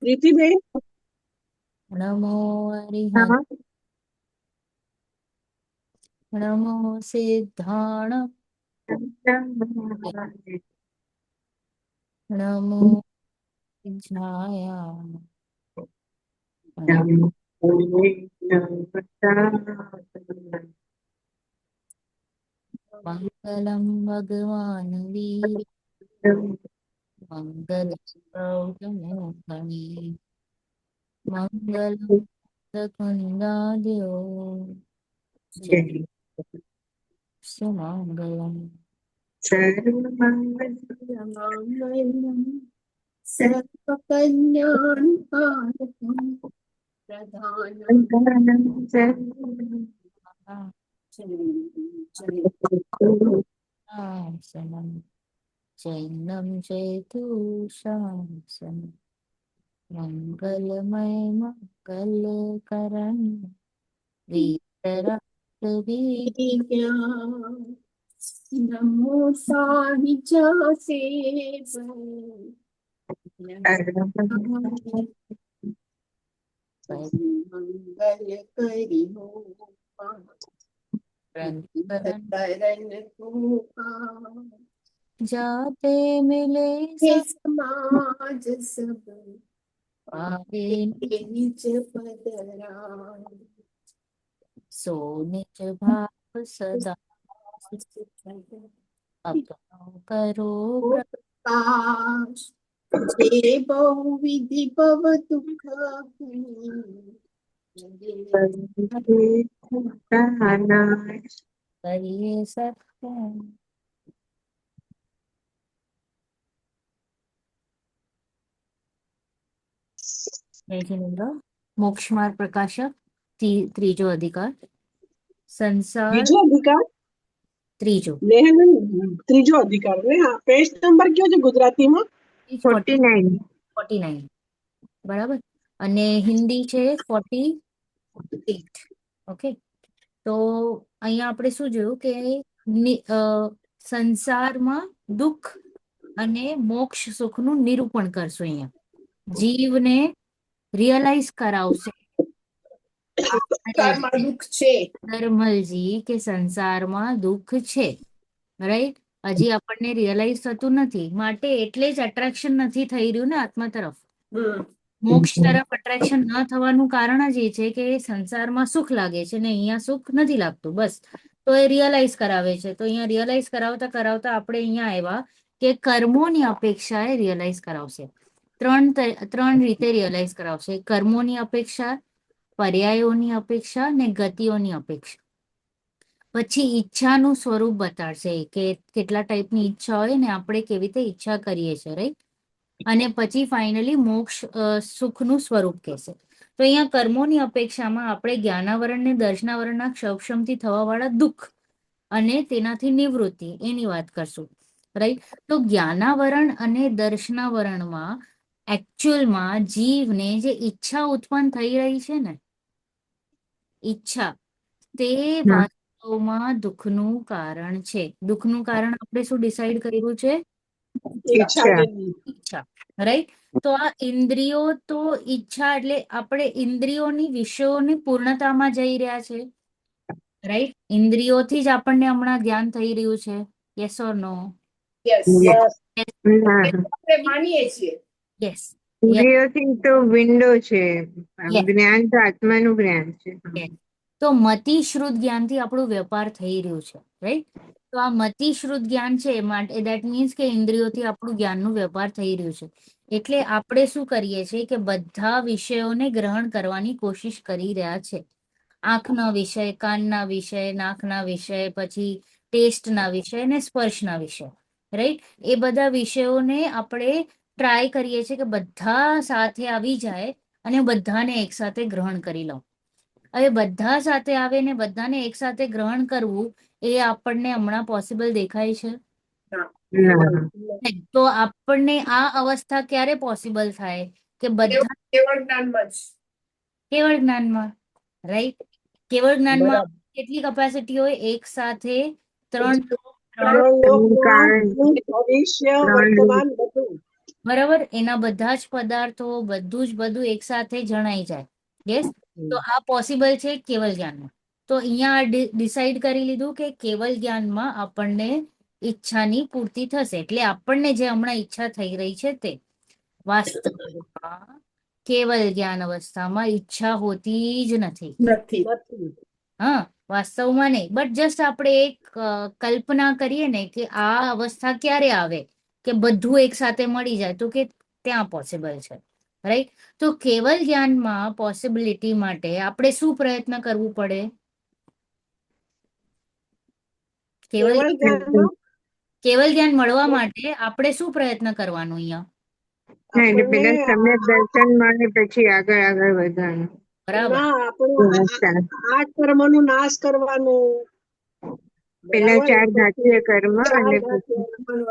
પ્રીતિબેન. નમો હરિહર હા નમો સિદ્ધાણ નમો વિજ્ઞાયા મંગલમ ભગવાન વીર મંગલ ગૌતમોગણી મંગલમ કુંદાદ્યો જય સુમંગલમ મંગલમ સર્વકલ્યાણકારકમ પ્રધાનમ ચૈનમ ચેતુ શાસનમ મંગલમય મંગલકરણ વીતરાગવીર્યા નમો સાહિજાસે મંગલ કરી હો जाते मिले समाज सब पावे निज पदरा सो निज भाव सदा अपनो करो प्रकाश जे बहुविधि भव दुख करिए सत्य मोक्ष मार्ग प्रकाशक त्रीजो अधिकार संसार બીજો અધિકાર ત્રીજો ત્રીજો અધિકાર ને હા પેજ નંબર કયો છે ગુજરાતીમાં? 49 49 બરાબર અને હિન્દી છે 48 ઓકે તો અહીંયા આપણે શું જોયું કે સંસારમાં દુઃખ અને મોક્ષ સુખનું નિરૂપણ કરશું અહીંયા જીવને રિયલાઇઝ કરાવશે દુઃખ છે નર્મલજી કે સંસારમાં દુઃખ છે રાઈટ હજી આપણને રિયલાઇઝ થતું નથી માટે એટલે જ અટ્રેક્શન નથી થઈ રહ્યું ને આત્મા તરફ મોક્ષ તરફ અટ્રેક્શન ન થવાનું કારણ જ એ છે કે સંસારમાં સુખ લાગે છે ને અહીંયા સુખ નથી લાગતું બસ તો એ રિયલાઇઝ કરાવે છે તો અહીંયા રિયલાઇઝ કરાવતા કરાવતા આપણે અહીંયા આવ્યા કે કર્મોની અપેક્ષા એ રિયલાઇઝ કરાવશે ત્રણ રીતે રિયલાઇઝ કરાવશે કર્મોની અપેક્ષા પર્યાયોની અપેક્ષા ને ગતિઓની અપેક્ષા પછી ઈચ્છાનું સ્વરૂપ બતાડશે કે કેટલા ટાઈપની ઈચ્છા હોય ને આપણે કેવી રીતે ઈચ્છા કરીએ છીએ રાઈટ અને પછી ફાઇનલી મોક્ષ સુખનું સ્વરૂપ કહેશે તો અહીંયા કર્મોની અપેક્ષામાં આપણે જ્ઞાનાવરણ ને દર્શનાવરણના ક્ષમથી થવા વાળા દુઃખ અને તેનાથી નિવૃત્તિ એની વાત કરશું રાઈટ તો જ્ઞાનાવરણ અને દર્શનાવરણમાં એકચ્યુઅલમાં જીવને જે ઈચ્છા ઉત્પન્ન થઈ રહી છે ને ઈચ્છા તે વાસ્તવમાં દુઃખનું કારણ છે દુઃખનું કારણ આપણે શું ડિસાઈડ કર્યું છે ઈચ્છા રાઈટ તો આ ઇન્દ્રિયો તો ઈચ્છા એટલે આપણે ઇન્દ્રિયોની વિષયોની પૂર્ણતામાં જઈ રહ્યા છે રાઈટ ઇન્દ્રિયોથી જ આપણને હમણાં જ્ઞાન થઈ રહ્યું છે યસ ઓર નો આપણે માનીએ છીએ યસ ઇન્દ્રિયોથી તો વિન્ડો છે જ્ઞાન તો આત્માનું જ્ઞાન છે તો મતિશ્રુત જ્ઞાનથી આપણું વેપાર થઈ રહ્યું છે રાઈટ તો આ મતિશ્રુત જ્ઞાન છે માટે દેટ મીન્સ કે ઇન્દ્રિયોથી આપણું જ્ઞાનનું વેપાર થઈ રહ્યું છે એટલે આપણે શું કરીએ છીએ કે બધા વિષયોને ગ્રહણ કરવાની કોશિશ કરી રહ્યા છે આંખના વિષય કાનના વિષય નાકના વિષય પછી ટેસ્ટના વિષય અને સ્પર્શના વિષય રાઈટ એ બધા વિષયોને આપણે ટ્રાય કરીએ છીએ કે બધા સાથે આવી જાય અને બધાને એકસાથે ગ્રહણ કરી લો હવે બધા સાથે આવે ને બધાને એક સાથે ગ્રહણ કરવું એ આપણને હમણાં પોસિબલ દેખાય છે તો આપણને આ અવસ્થા ક્યારે પોસિબલ થાય કે બધા કેવળ જ્ઞાનમાં રાઈટ કેવળ જ્ઞાનમાં કેટલી કેપેસિટી હોય એક સાથે ત્રણ ભવિષ્ય વર્તમાન બધું બરાબર, એના બધા જ પદાર્થો બધું એક સાથે જણાઈ જાય. યસ, તો આ પોસિબલ છે કેવલ જ્ઞાનમાં. તો અહીંયા ડિસાઈડ કરી લીધું કે કેવલ જ્ઞાનમાં આપણને ઈચ્છાની પૂર્તિ થશે, એટલે આપણને જે હમણાં ઈચ્છા થઈ રહી છે તે વાસ્તવમાં કેવલ જ્ઞાન અવસ્થામાં ઈચ્છા હોતી જ નથી. નથી. નથી. હા, વાસ્તવમાં નહીં, બટ જસ્ટ આપણે એક કલ્પના કરીએ ને કે આ અવસ્થા ક્યારે આવે કે બધું એક સાથે મળી જાય, તો કે ત્યાં પોસિબલ છે, રાઈટ? તો કેવલ જ્ઞાનમાં પોસિબિલિટી માટે આપણે શું પ્રયત્ન કરવું પડે? કેવલ કેવળ જ્ઞાનમાં કેવલ જ્ઞાન મળવા માટે આપણે શું પ્રયત્ન કરવાનું અહીંયા? હા, એટલે આપણને પેલા સમ્યક દર્શન મળે પછી આગળ વધવાનું. બરાબર, ના આપણે આ કર્મનો નાશ કરવાનું. પેલા બરાબર, 4 ધાતુય કર્મ ચાર અને ધાતુઓ.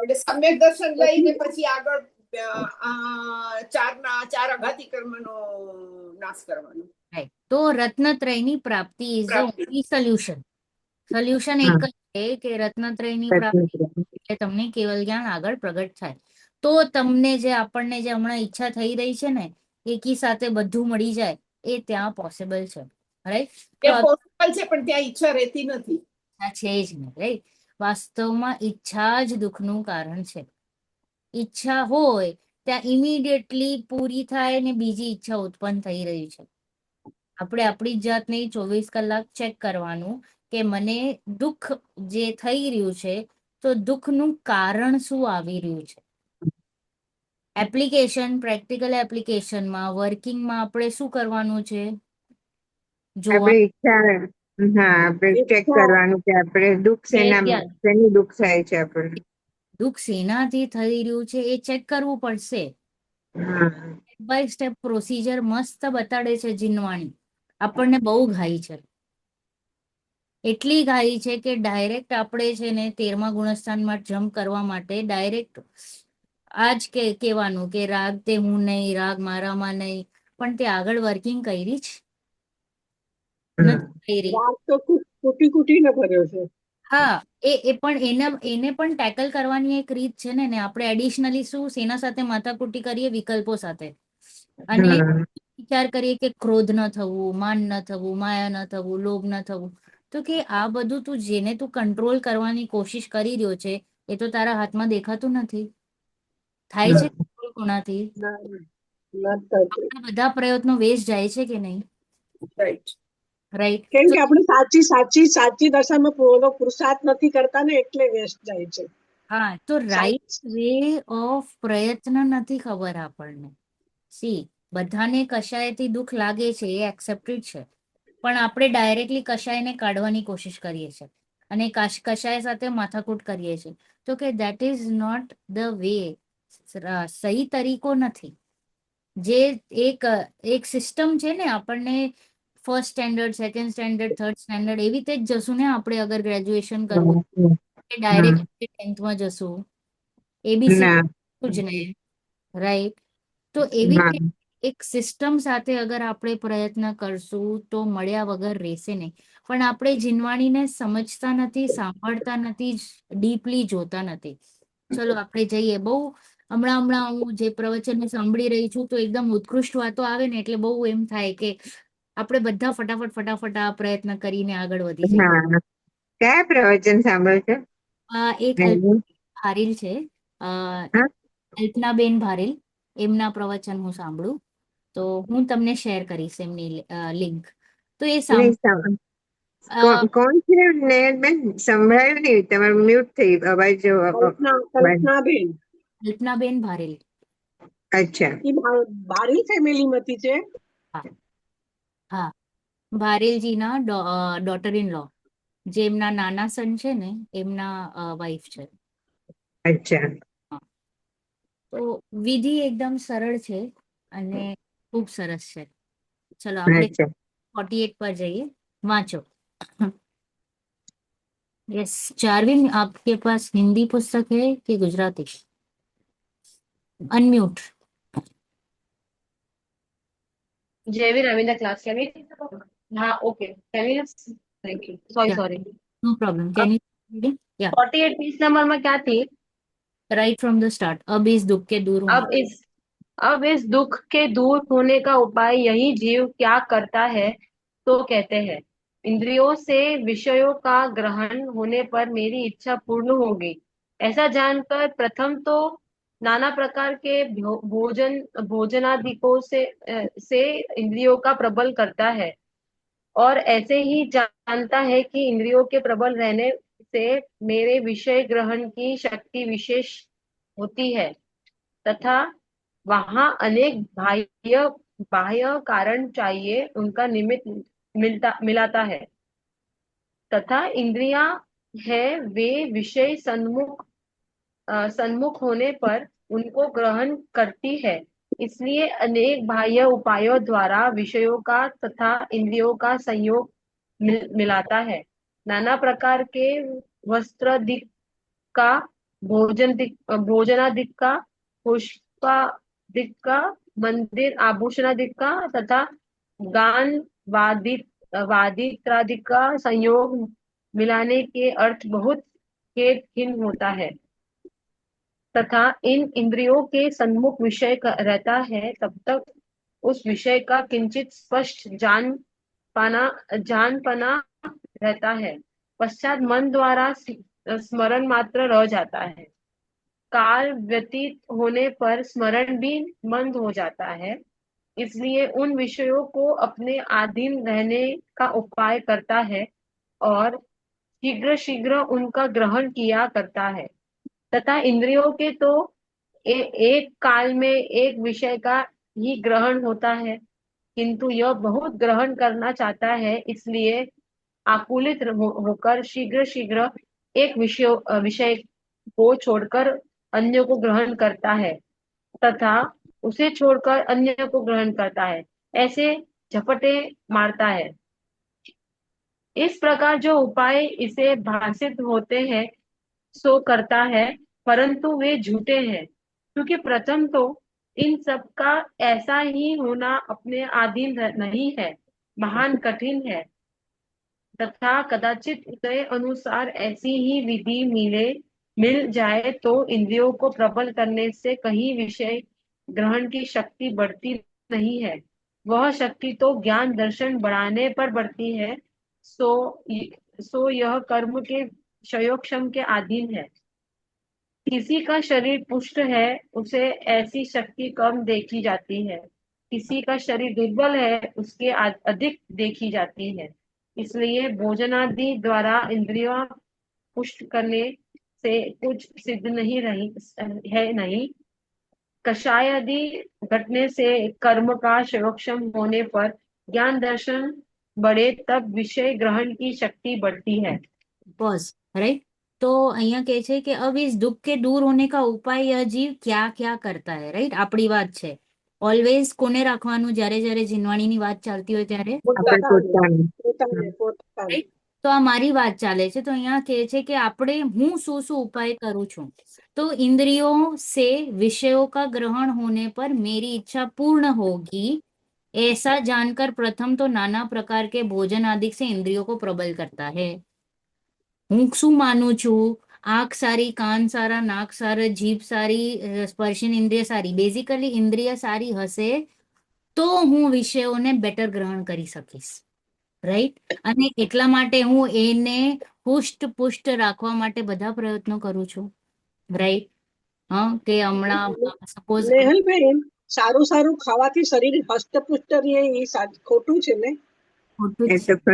એટલે સમ્યક દર્શન લઈને પછી આગળ ચાર આઘાતી કર્મનો નાશ કરવાનો. રાઈટ. તો રત્નત્રયની પ્રાપ્તિ ઇઝ ધ પ્રાપ્તિ. Only solution. સોલ્યુશન એક જ છે કે રત્નત્રયની પ્રાપ્તિ એટલે તમને કેવલ જ્ઞાન આગળ પ્રગટ થાય. તો તમને જે આપણને જે હમણાં ઈચ્છા થઈ રહી છે ને, એકી સાથે બધું મળી જાય, એ ત્યાં પોસિબલ છે, રાઈટ? એ પોસિબલ છે પણ ત્યાં ઈચ્છા રહેતી નથી. છે જ નહીં, રાઈટ? વાસ્તવમાં ઈચ્છા જ દુઃખનું કારણ છે. ઈચ્છા હોય ત્યાં ઇમિડિયેટલી પૂરી થાય ને બીજી ઈચ્છા ઉત્પન્ન થઈ રહી છે. આપણે આપણી જ જાતને 24 કલાક ચેક કરવાનું કે મને દુઃખ જે થઈ રહ્યું છે, તો દુઃખનું કારણ શું આવી રહ્યું છે. પ્રેક્ટિકલ એપ્લિકેશનમાં, વર્કિંગમાં આપણે શું કરવાનું છે? જોવા. આપણે ઈચ્છા, હા, આપણે ચેક કરવાનું કે આપણે દુઃખ શેની દુઃખ થાય છે આપણને. દુઃખ શેનાથી થઈ રહ્યું છે એ ચેક કરવું પડશે. હા, સ્ટેપ બાય સ્ટેપ પ્રોસીજર મસ્ત બતાડે છે જીનવાણી. આપણને બહુ ઘાઈ છે, એટલી ઘાઈ છે કે ડાયરેક્ટ આપણે છે ને 13મા ગુણસ્થાનમાં જમ્પ કરવા માટે ડાયરેક્ટ આજ કહેવાનું કે રાગ તે હું નહીં, રાગ મારામાં નહીં, પણ તે આગળ વર્કિંગ કરી જ નથી કરી. રાગ તો કુટીને ભર્યો છે. હા, એ પણ એને પણ ટેકલ કરવાની એક રીત છે ને આપણે એડિશનલી શું શેના સાથે માથાકૂટી કરીએ? વિકલ્પો સાથે. અને હા, વિચાર કરીએ કે ક્રોધ ન થવું, માન ન થવું, માયા ન થવું, લોભ ન થવું. તો કે આ બધું જેને તું કંટ્રોલ કરવાની કોશિશ કરી રહ્યો છે, એ તો તારા હાથમાં દેખાતું નથી. થાય છે control કોનાથી? આપણા બધા પ્રયત્નો વેસ્ટ જાય છે કે નહીં? રાઈટ. રાઈટ. કેમ કે આપણે સાચી દશામાં પુરુષાર્થ નથી કરતા ને, એટલે વેસ્ટ જાય છે. હા, તો રાઈટ વે ઓફ પ્રયત્ન નથી ખબર આપણને. સી, બધાને કશાયથી દુઃખ લાગે છે, એ એક્સેપ્ટેડ છે, પણ આપણે ડાયરેક્ટલી કશાયને કાઢવાની કોશિશ કરીએ છીએ અને કશાય સાથે માથાકૂટ કરીએ છીએ. તો કે that is not the way. સહી તરીકો નથી. જે એક સિસ્ટમ છે ને, આપણને first standard, second standard, third standard એવી રીતે જ જશું ને આપણે અગર ગ્રેજ્યુએશન કરવું, ડાયરેક્ટ 10th માં જશું, ના, એબીસી જ નહીં, રાઈટ? તો એવી ના, રીતે એક સિસ્ટમ સાથે અગર આપણે પ્રયત્ન કરશું તો મળ્યા વગર રહેશે નહીં. પણ આપણે જીનવાણીને સમજતા નથી, સાંભળતા નથી, ડીપલી જોતા નથી. ચલો આપણે જઈએ. બહુ હમણાં હું જે પ્રવચન સાંભળી રહી છું, તો એકદમ ઉત્કૃષ્ટ વાતો આવે ને એટલે બહુ એમ થાય કે આપણે બધા ફટાફટ આ પ્રયત્ન કરીને આગળ વધી જઈએ. હા. કયા પ્રવચન સાંભળો છો? એક ભારીલ છે, હા? અલ્પનાબેન ભારેલ, એમના પ્રવચન હું સાંભળું, તો હું તમને શેર કરીશ એમની લિંક. તો એ નહીં, કોણ છે નયનબેન? સંભળાયું નહીં, તમારું મ્યુટ થઈ અવાજ. કલ્પનાબેન. અલ્પનાબેન ભારેલ. અચ્છા. એ બારી ફેમિલીમાંથી છે. હા, ભારેલજીના ડોટર ઇન લો, જે એમના નાના સન છે ને, એમના વાઈફ છે. અચ્છા. તો વિધિ એકદમ સરળ છે અને ખૂબ સરસ છે. ચલો આપણે અચ્છા. 48 पर जाइए, वांचो। यस, चार्विन, आपके पास हिंदी पुस्तक है कि Gujarati? Unmute. Javin, I'm in the class. Can we? Okay. Can we just? Thank you. Yeah. Sorry. No problem, can you? या 48 पेज नंबर में क्या थी? Right from the start. अब इस दुख के दूर होने अब इस दुख के दूर होने का उपाय यही जीव क्या करता है तो कहते हैं, इंद्रियों से विषयों का ग्रहण होने पर मेरी इच्छा पूर्ण होगी। ऐसा जानकर प्रथम तो नाना प्रकार के भोजनादिकों से इंद्रियों का प्रबल करता है, और ऐसे ही जानता है कि इंद्रियों के प्रबल रहने से मेरे विषय ग्रहण की शक्ति विशेष होती है, तथा वहां अनेक बाह्य बाह्य कारण चाहिए उनका निमित्त मिलाता है, तथा इंद्रियां है वे विषय सन्मुख होने पर उनको ग्रहण करती है। इसलिए अनेक बाह्य उपायों द्वारा विषयों का तथा इंद्रियों का संयोग मिलाता है। नाना प्रकार के वस्त्रादिक का, भोजनादिक का, पुष्पादिक का, मंदिर आभूषणादिक का तथा गान वादित्रादिक का संयोग मिलाने के अर्थ बहुत खेदहीन होता है, तथा इन इंद्रियों के सन्मुख विषय रहता है तब तक उस विषय का किंचित स्पष्ट जान पाना रहता है। पश्चात मन द्वारा स्मरण मात्र रह जाता है। काल व्यतीत होने पर स्मरण भी मंद हो जाता है, इसलिए उन विषयों को अपने अधीन रहने का उपाय करता है और शीघ्र शीघ्र उनका ग्रहण किया करता है, तथा इंद्रियों के तो एक काल में एक विषय का ही ग्रहण होता है, किंतु यह बहुत ग्रहण करना चाहता है, इसलिए आकुलित होकर शीघ्र शीघ्र एक विषय को छोड़कर अन्य को ग्रहण करता है, तथा उसे छोड़कर अन्य को ग्रहण करता है, ऐसे झपटे मारता है। इस प्रकार जो उपाय इसे भाषित होते हैं सो करता है, परंतु वे झूठे हैं, क्योंकि प्रथम तो इन सब का ऐसा ही होना अपने अधीन नहीं है, महान कठिन है, तथा कदाचित उदय अनुसार ऐसी ही विधि मिल जाए तो इंद्रियों को प्रबल करने से कहीं विषय ग्रहण की शक्ति बढ़ती नहीं है। वह शक्ति तो ज्ञान दर्शन बढ़ाने पर बढ़ती है, सो यह कर्म के क्षयोक्षम के अधीन है। किसी का शरीर पुष्ट है उसे ऐसी शक्ति कम देखी जाती है, किसी का शरीर दुर्बल है उसके अधिक देखी जाती है। इसलिए भोजनादि द्वारा इंद्रियों पुष्ट करने से कुछ सिद्ध नहीं नहीं। कषाय आदि घटने से कर्म का क्षयोक्षम होने पर ज्ञान दर्शन बढ़े तब विषय ग्रहण की शक्ति बढ़ती है। पॉज। राइट। तो અહીંયા કહે છે કે अब इस दुख के दूर होने का उपाय यह जीव क्या क्या करता है। રાઈટ, આપણી વાત છે। ઓલવેઝ કોને રાખવાનું જ્યારે જ્યારે જીનવાણીની વાત ચાલતી હોય ત્યારે? આપણે પોતાનું. પોતાનું રાઈટ। તો આ મારી વાત ચાલે છે તો અહીંયા કહે છે કે આપણે હું શું શું ઉપાય કરું છું। तो इंद्रियों से विषयों का ग्रहण होने पर मेरी इच्छा पूर्ण होगी, ऐसा जानकर प्रथम तो नाना प्रकार के भोजन आदि से इंद्रियों को प्रबल करता है। હું શું માનું છું? આંખ સારી, કાન સારા, નાક સારા, જીભ સારી, સ્પર્શન ઇન્દ્રિય સારી, બેઝિકલી ઇન્દ્રિય સારી હશે તો હું વિષયોને બેટર ગ્રહણ કરી શકીશ। રાઈટ। અને એટલા માટે હું એને પુષ્ટ પુષ્ટ રાખવા માટે બધા પ્રયત્નો કરું છું। રાઈટ। હા, કે હમણાં સપોઝ નેહલબેન, સારું સારું ખાવાથી શરીર હસ્તપુષ્ટ રહે એ ખોટું છે ને? ખોટું એ જ છે, તો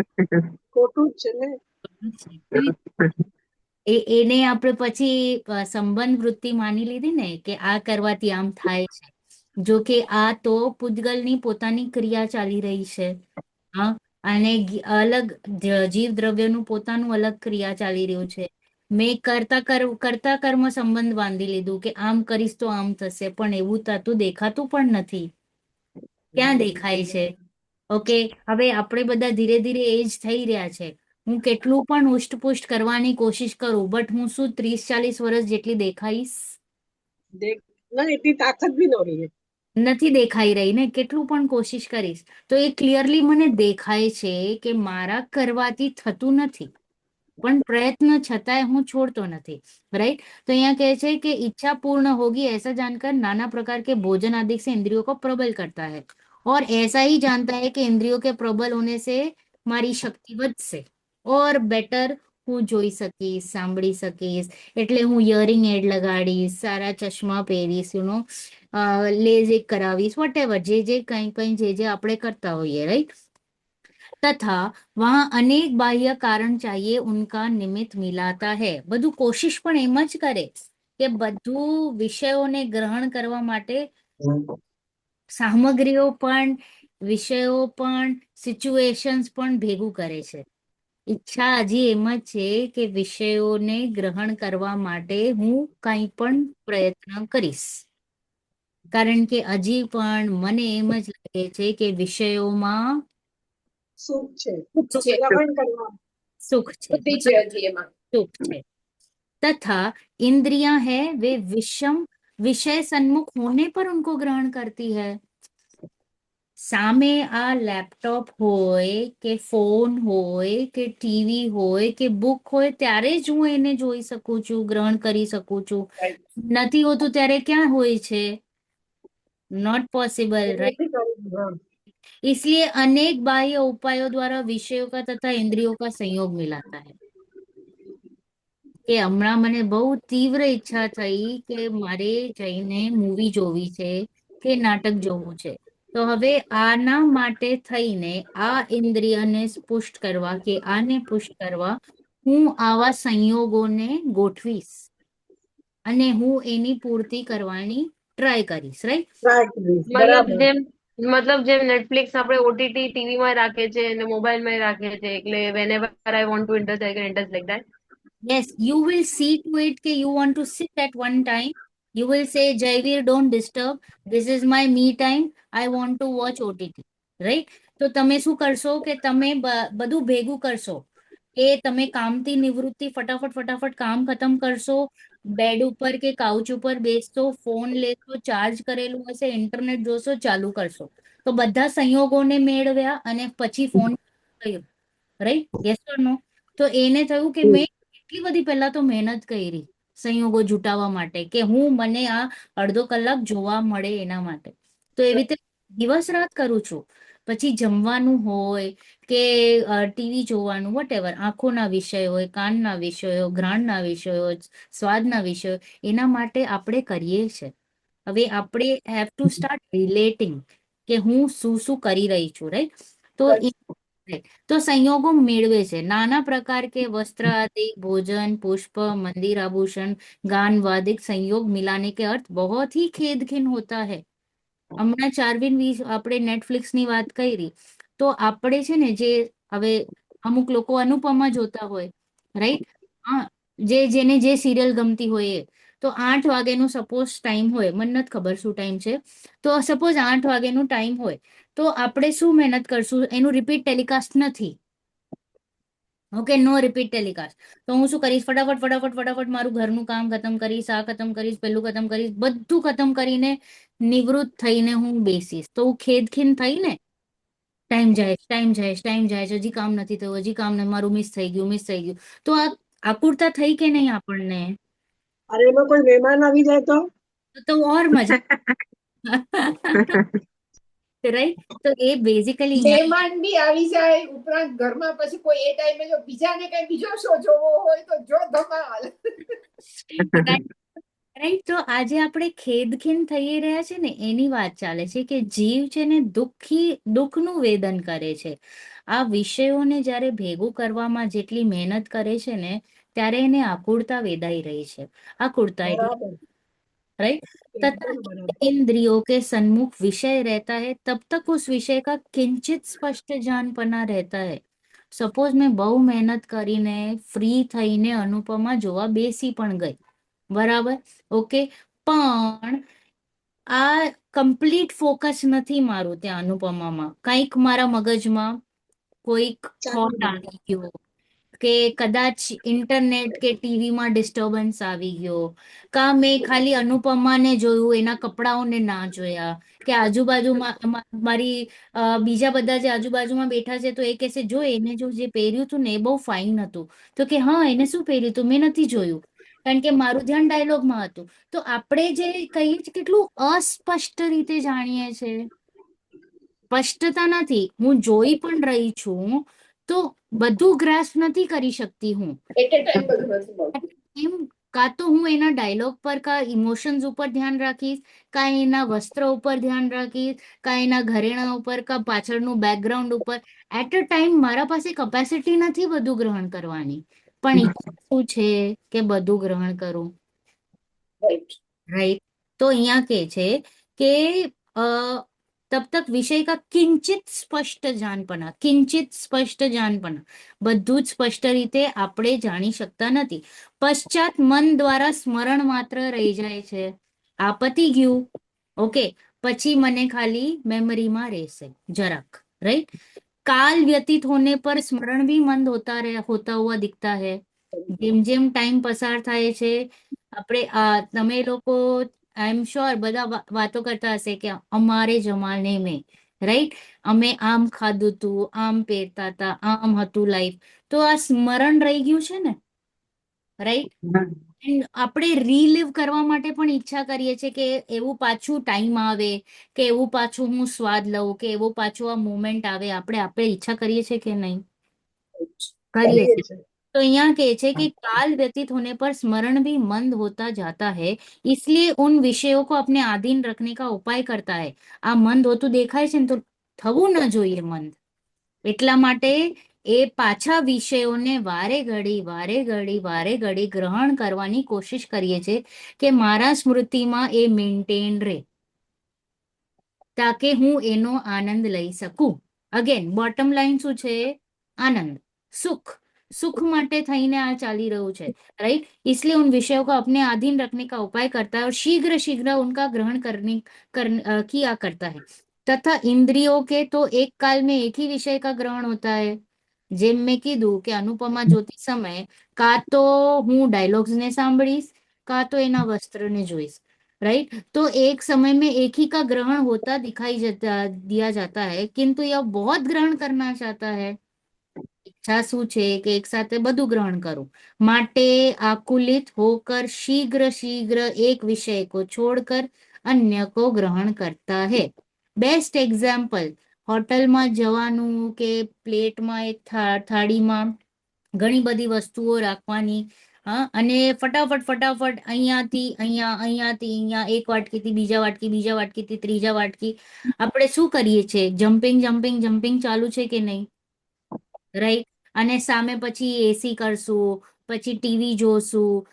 ખોટું જ છે ને? ખોટું જ છે। એને આપણે પછી સંબંધ વૃત્તિ માની લીધી ને કે આ કરવાથી આમ થાય છે, જો કે આ તો પૂતગલની પોતાની ક્રિયા ચાલી રહી છે। હા, અને અલગ જીવ દ્રવ્યનું પોતાનું અલગ ક્રિયા ચાલી રહ્યું છે। મેં કરતા કર્મ સંબંધ બાંધી લીધું કે આમ કરીશ તો આમ થશે, પણ એવું થતું દેખાતું પણ નથી। ક્યાં દેખાય છે? ઓકે, હવે આપણે બધા ધીરે ધીરે એજ થઈ રહ્યા છે। હું કેટલું પણ હુષ્ટપુષ્ટ કરવાની કોશિશ કરું, બટ હું શું 30-40 વર્ષ જેટલી દેખાઈશ? ના, એટલી તાકાત બી ન રહી। નથી દેખાઈ રહી ને, કેટલું પણ કોશિશ કરીશ તો એ ક્લિયરલી મને દેખાય છે કે મારા કરવાથી થતું નથી। પણ પ્રયત્ન છતાંય હું છોડતો નથી, राइट। तो यहाँ कहे छे कि इच्छा पूर्ण होगी ऐसा जानकर नाना प्रकार के भोजन आदि से इंद्रियों को प्रबल करता है, और ऐसा ही जानता है कि इंद्रियों के प्रबल होने से मारी शक्ति વધશે और बेटर હું જોઈ શકીશ, સાંભળી શકીશ, એટલે હું યરિંગ એડ લગાડીશ, સારા ચશ્મા પહેરીશ, લેઝિક કરાવીશ, વોટેવર જે જે કંઈ કંઈ જે આપણે કરતા હોઈએ, રાઈટ। तथा वहां अनेक बाह्य कारण चाहिए उनका निमित्त मिलाता है। બધું કોશિશ પણ એમ જ કરે કે બધું વિષયોને ગ્રહણ કરવા માટે સામગ્રીઓ પણ, વિષયો પણ, સિચ્યુએશન્સ પણ ભેગું કરે છે। ઈચ્છા હજી એમ જ છે કે વિષયોને ગ્રહણ કરવા માટે હું કંઈ પણ પ્રયત્ન કરીશ, કારણ કે હજી પણ મને એમ જ લાગે છે કે વિષયોમાં સુખ છે સુખ છે, ગ્રહણ કરવા। સુખ છે, બુદ્ધિ છે હજી એમાં। सुख है। तथा इंद्रियां है वे विषय सन्मुख होने पर उनको ग्रहण करती है। સામે આ લેપટોપ હોય કે ફોન હોય કે ટીવી હોય કે બુક હોય ત્યારે જ હું એને જોઈ શકું છું, ગ્રહણ કરી શકું છું। Right. નથી હોતું ત્યારે ક્યાં હોય છે? Not possible, right. નથી કરવું, હા। इसलिए अनेक बाह्य उपायों द्वारा विषयों का तथा इंद्रियों का संयोग मिलाता है। કે હમણાં મને બહુ તીવ્ર ઈચ્છા થઈ કે મારે જઈને મૂવી જોવી છે કે નાટક જોવું છે, તો હવે આના માટે થઈને આ ઇન્દ્રિયને પુષ્ટ કરવા કે આને પુષ્ટ કરવા હું આવા સંયોગોને ગોઠવીશ અને હું એની પૂર્તિ કરવાની ટ્રાય કરીશ, રાઈટ। ટ્રાય કરીશ, મતલબ બરાબર। જેમ જેમ નેટફ્લિક્સ આપણે ઓટીટી ટીવી માં રાખે છે અને મોબાઈલ માં રાખે છે, એટલે whenever I want to indulge, I can indulge like that. Yes, you will see to it કે you want to sit at one time. You will say, Jaivir, don't disturb. This is my me time. I want to watch OTT. Right? તો તમે શું કરશો કે તમે બધું ભેગું કરશો કે તમે કામથી નિવૃત્તિ ફટાફટ કામ ખતમ કરશો, બેડ ઉપર કે કાઉચ ઉપર બેસશો, ફોન લેશો, ચાર્જ કરેલું હશે, ઇન્ટરનેટ જોશો, ચાલુ કરશો, તો બધા સંયોગોને મેળવ્યા અને પછી ફોન થયો, રાઈટ? યસ ઓર નો? તો એને થયું કે મેં એટલી બધી પહેલા તો મહેનત કરી સંયોગો જુટાવવા માટે કે મને આ અડધો કલાક જોવા મળે એના માટે, તો એવી રીતે દિવસ રાત કરું છું। પછી જમવાનું હોય કે ટીવી જોવાનું, વોટેવર, આંખોના વિષય હોય, કાનના વિષયો, ઘ્રાણના વિષયો, સ્વાદના વિષયો, એના માટે આપણે કરીએ છે। હવે આપણે હેવ ટુ સ્ટાર્ટ રિલેટિંગ કે હું શું શું કરી રહી છું, રાઈટ? તો तो संयोगों मेड़वे से नाना प्रकार के वस्त्र आदि, भोजन, पुष्प, मंदिर आभूषण, गान वादिक संयोग मिलाने के अर्थ बहुत ही खेदखीन होता है। હમણાં ચાર્વિન આપણે નેટફ્લિક્સની વાત કરી, તો આપણે છે ને જે હવે અમુક લોકો અનુપમા જોતા હોય, રાઈટ? હા, જેને જે સિરિયલ ગમતી હોય એ, તો 8 વાગ્યાનું સપોઝ ટાઈમ હોય, મને નથી ખબર શું ટાઈમ છે, તો સપોઝ 8 વાગ્યાનું ટાઈમ હોય, તો આપણે શું મહેનત કરશું? એનું રિપીટ ટેલિકાસ્ટ નથી, ઓકે, નો રિપીટ ટેલિકાસ્ટ। તો હું શું કરીશ? ફટાફટ મારું ઘરનું કામ ખતમ કરીશ, આ ખતમ કરીશ, પેલું ખતમ કરીશ, બધું ખતમ કરીને નિવૃત્ત થઈને હું બેસીશ, તો હું ખેદખીન થઈ ને, ટાઈમ જાય છે, હજી કામ નથી થયું, હજી કામ નથી, મારું મિસ થઈ ગયું, તો આ આકુરતા થઈ કે નહીં આપણને? અરે એમાં કોઈ મહેમાન આવી જાય તો ઓર મજા, રાઈટ? તો એ બેઝિકલી મહેમાન બી આવી જાય, ઉપરાંત ઘરમાં પછી કોઈ એ ટાઈમે જો બીજાને કઈ બીજો શો જોવો હોય તો જો ધમાલ। રાઈટ, તો આજે આપણે ખેદખીન થઈ રહ્યા છે ને એની વાત ચાલે છે કે જીવ છે ને દુઃખનું વેદન કરે છે। આ વિષયોને જ્યારે ભેગું કરવામાં જેટલી મહેનત કરે છે ને, ત્યારે એને આકુળતા વેદાઈ રહી છે। આકુળતા એટલે, બરાબર, राइट? तथा એકદમ બરાબર। इंद्रियों के सन्मुख विषय रहता है तब तक उस विषय का किंचित स्पष्ट जानपना रहता है। सपोज मैं बहु मेहनत કરીને ફ્રી થઈને અનુપમા જોવા બેસી પણ ગઈ, બરાબર, ઓકે, પણ આ કમ્પ્લીટ ફોકસ નથી મારું ત્યાં અનુપમામાં, કંઈક મારા મગજમાં કોઈક ચાલી થોટ જાય, આવી ગયો, કે કદાચ ઇન્ટરનેટ કે ટીવીમાં ડિસ્ટર્બન્સ આવી ગયો, કા મેં ખાલી અનુપમાને જોયું, એના કપડાઓને ના જોયા, કે આજુબાજુમાં મારી બીજા બધા જે આજુબાજુમાં બેઠા છે તો એ કહેશે જો એને જો જે પહેર્યું હતું ને એ બહુ ફાઇન હતું, તો કે હા એને શું પહેર્યું હતું મેં નથી જોયું, કારણ કે મારું ધ્યાન ડાયલોગમાં હતું. તો આપણે જે કહીએ છીએ કેટલું અસ્પષ્ટ રીતે જાણીએ છીએ. સ્પષ્ટતા નથી, હું જોઈ પણ રહી છું તો બધું ગ્રાસ્પ નથી કરી શકતી હું. એટ એ ટાઈમ બધું નથી મળતું. એમ કાં તો હું એના ડાયલોગ પર, કા ઇમોશન્સ ઉપર ધ્યાન રાખીશ, કા એના વસ્ત્ર ઉપર ધ્યાન રાખીશ, કા એના ઘરેણા ઉપર, કા પાછળનું બેકગ્રાઉન્ડ ઉપર. એટ અ ટાઈમ મારા પાસે કેપેસિટી નથી બધું ગ્રહણ કરવાની, પણ ઈચ્છા શું છે કે બધું ગ્રહણ કરું. રાઈટ. राइट. तो यहाँ के छे कि तब तक विषय का किंचित स्पष्ट જાણપણા, કિંચિત સ્પષ્ટ જાણપણા, બધું જ સ્પષ્ટ રીતે આપણે જાણી શકતા નથી. પશ્ચાત મન દ્વારા સ્મરણ માત્ર રહી જાય છે. આ પતી ગયું, ઓકે, પછી મને ખાલી મેમરીમાં રહેશે જરાક, રાइट. काल व्यतीत होने पर स्मरण भी मंद होता हुआ दिखता है. જેમ જેમ ટાઈમ પસાર થાય છે આપણે તમે લોકો આઈ એમ શ્યોર બધા વાતો કરતા હશે કે અમારે જમાને મેં, રાઈટ, અમે આમ ખાધું તું, આમ પહેરતા હતા, આમ હતું લાઈફ. તો આ સ્મરણ રહી ગયું છે ને, રાઈટ. આપણે રીલિવ કરવા માટે પણ ઈચ્છા કરીએ છીએ કે એવું પાછું ટાઈમ આવે, કે એવું પાછું હું સ્વાદ લઉં, કે એવું પાછું આ મોમેન્ટ આવે. આપણે ઈચ્છા કરીએ છીએ કે નહીં? કરીએ છીએ. तो यहाँ कहे छे कि काल व्यतीत होने पर स्मरण भी मंद होता जाता है, इसलिए उन विषयों को अपने आधीन रखने का उपाय करता है. આ મંદ હોતું દેખાય છે ને તો થવું ન જોઈએ મંદ. એટલા માટે એ પાછા વિષયોને વારે ઘડી ગ્રહણ કરવાની કોશિશ કરીએ છે કે મારા સ્મૃતિમાં એ મેન્ટેન રહે, તાકે હું એનો આનંદ લઈ શકું. અગેન બોટમ લાઈન શું છે? आनंद, सुख. सुख माटे थईने आ चाली रह्यु छे, राइट. इसलिए उन विषयों को अपने अधीन रखने का उपाय करता है और शीघ्र शीघ्र उनका ग्रहण किया करता है. तथा इंद्रियों के तो एक काल में एक ही विषय का ग्रहण होता है. જેમ મેં કીધું કે અનુપમા જોતી સમયે કાં તો હું ડાયલોગ્સ ને સાંભળીશ, કાં તો એના વસ્ત્રને જોઈશ, राइट. तो एक समय में एक ही का ग्रहण होता दिया जाता है, किंतु यह बहुत ग्रहण करना चाहता है. ઈચ્છા શું છે કે એક સાથે બધું ગ્રહણ કરું, માટે આકુલિત હોકર शीघ्र शीघ्र एक विषय को छोड़कर अन्य को ग्रहण करता है. બેસ્ટ એક્ઝામ્પલ, હોટલમાં જવાનું કે પ્લેટમાં એક થાળીમાં ઘણી બધી વસ્તુઓ રાખવાની, હા, અને ફટાફટ અહીંયાથી અહીંયા, એક વાટકીથી બીજા વાટકીથી ત્રીજા વાટકી. આપણે શું કરીએ છીએ? જમ્પિંગ ચાલુ છે કે નહીં, રાઈટ. અને સામે પછી એસી કરશું, પછી ટીવી જોશું,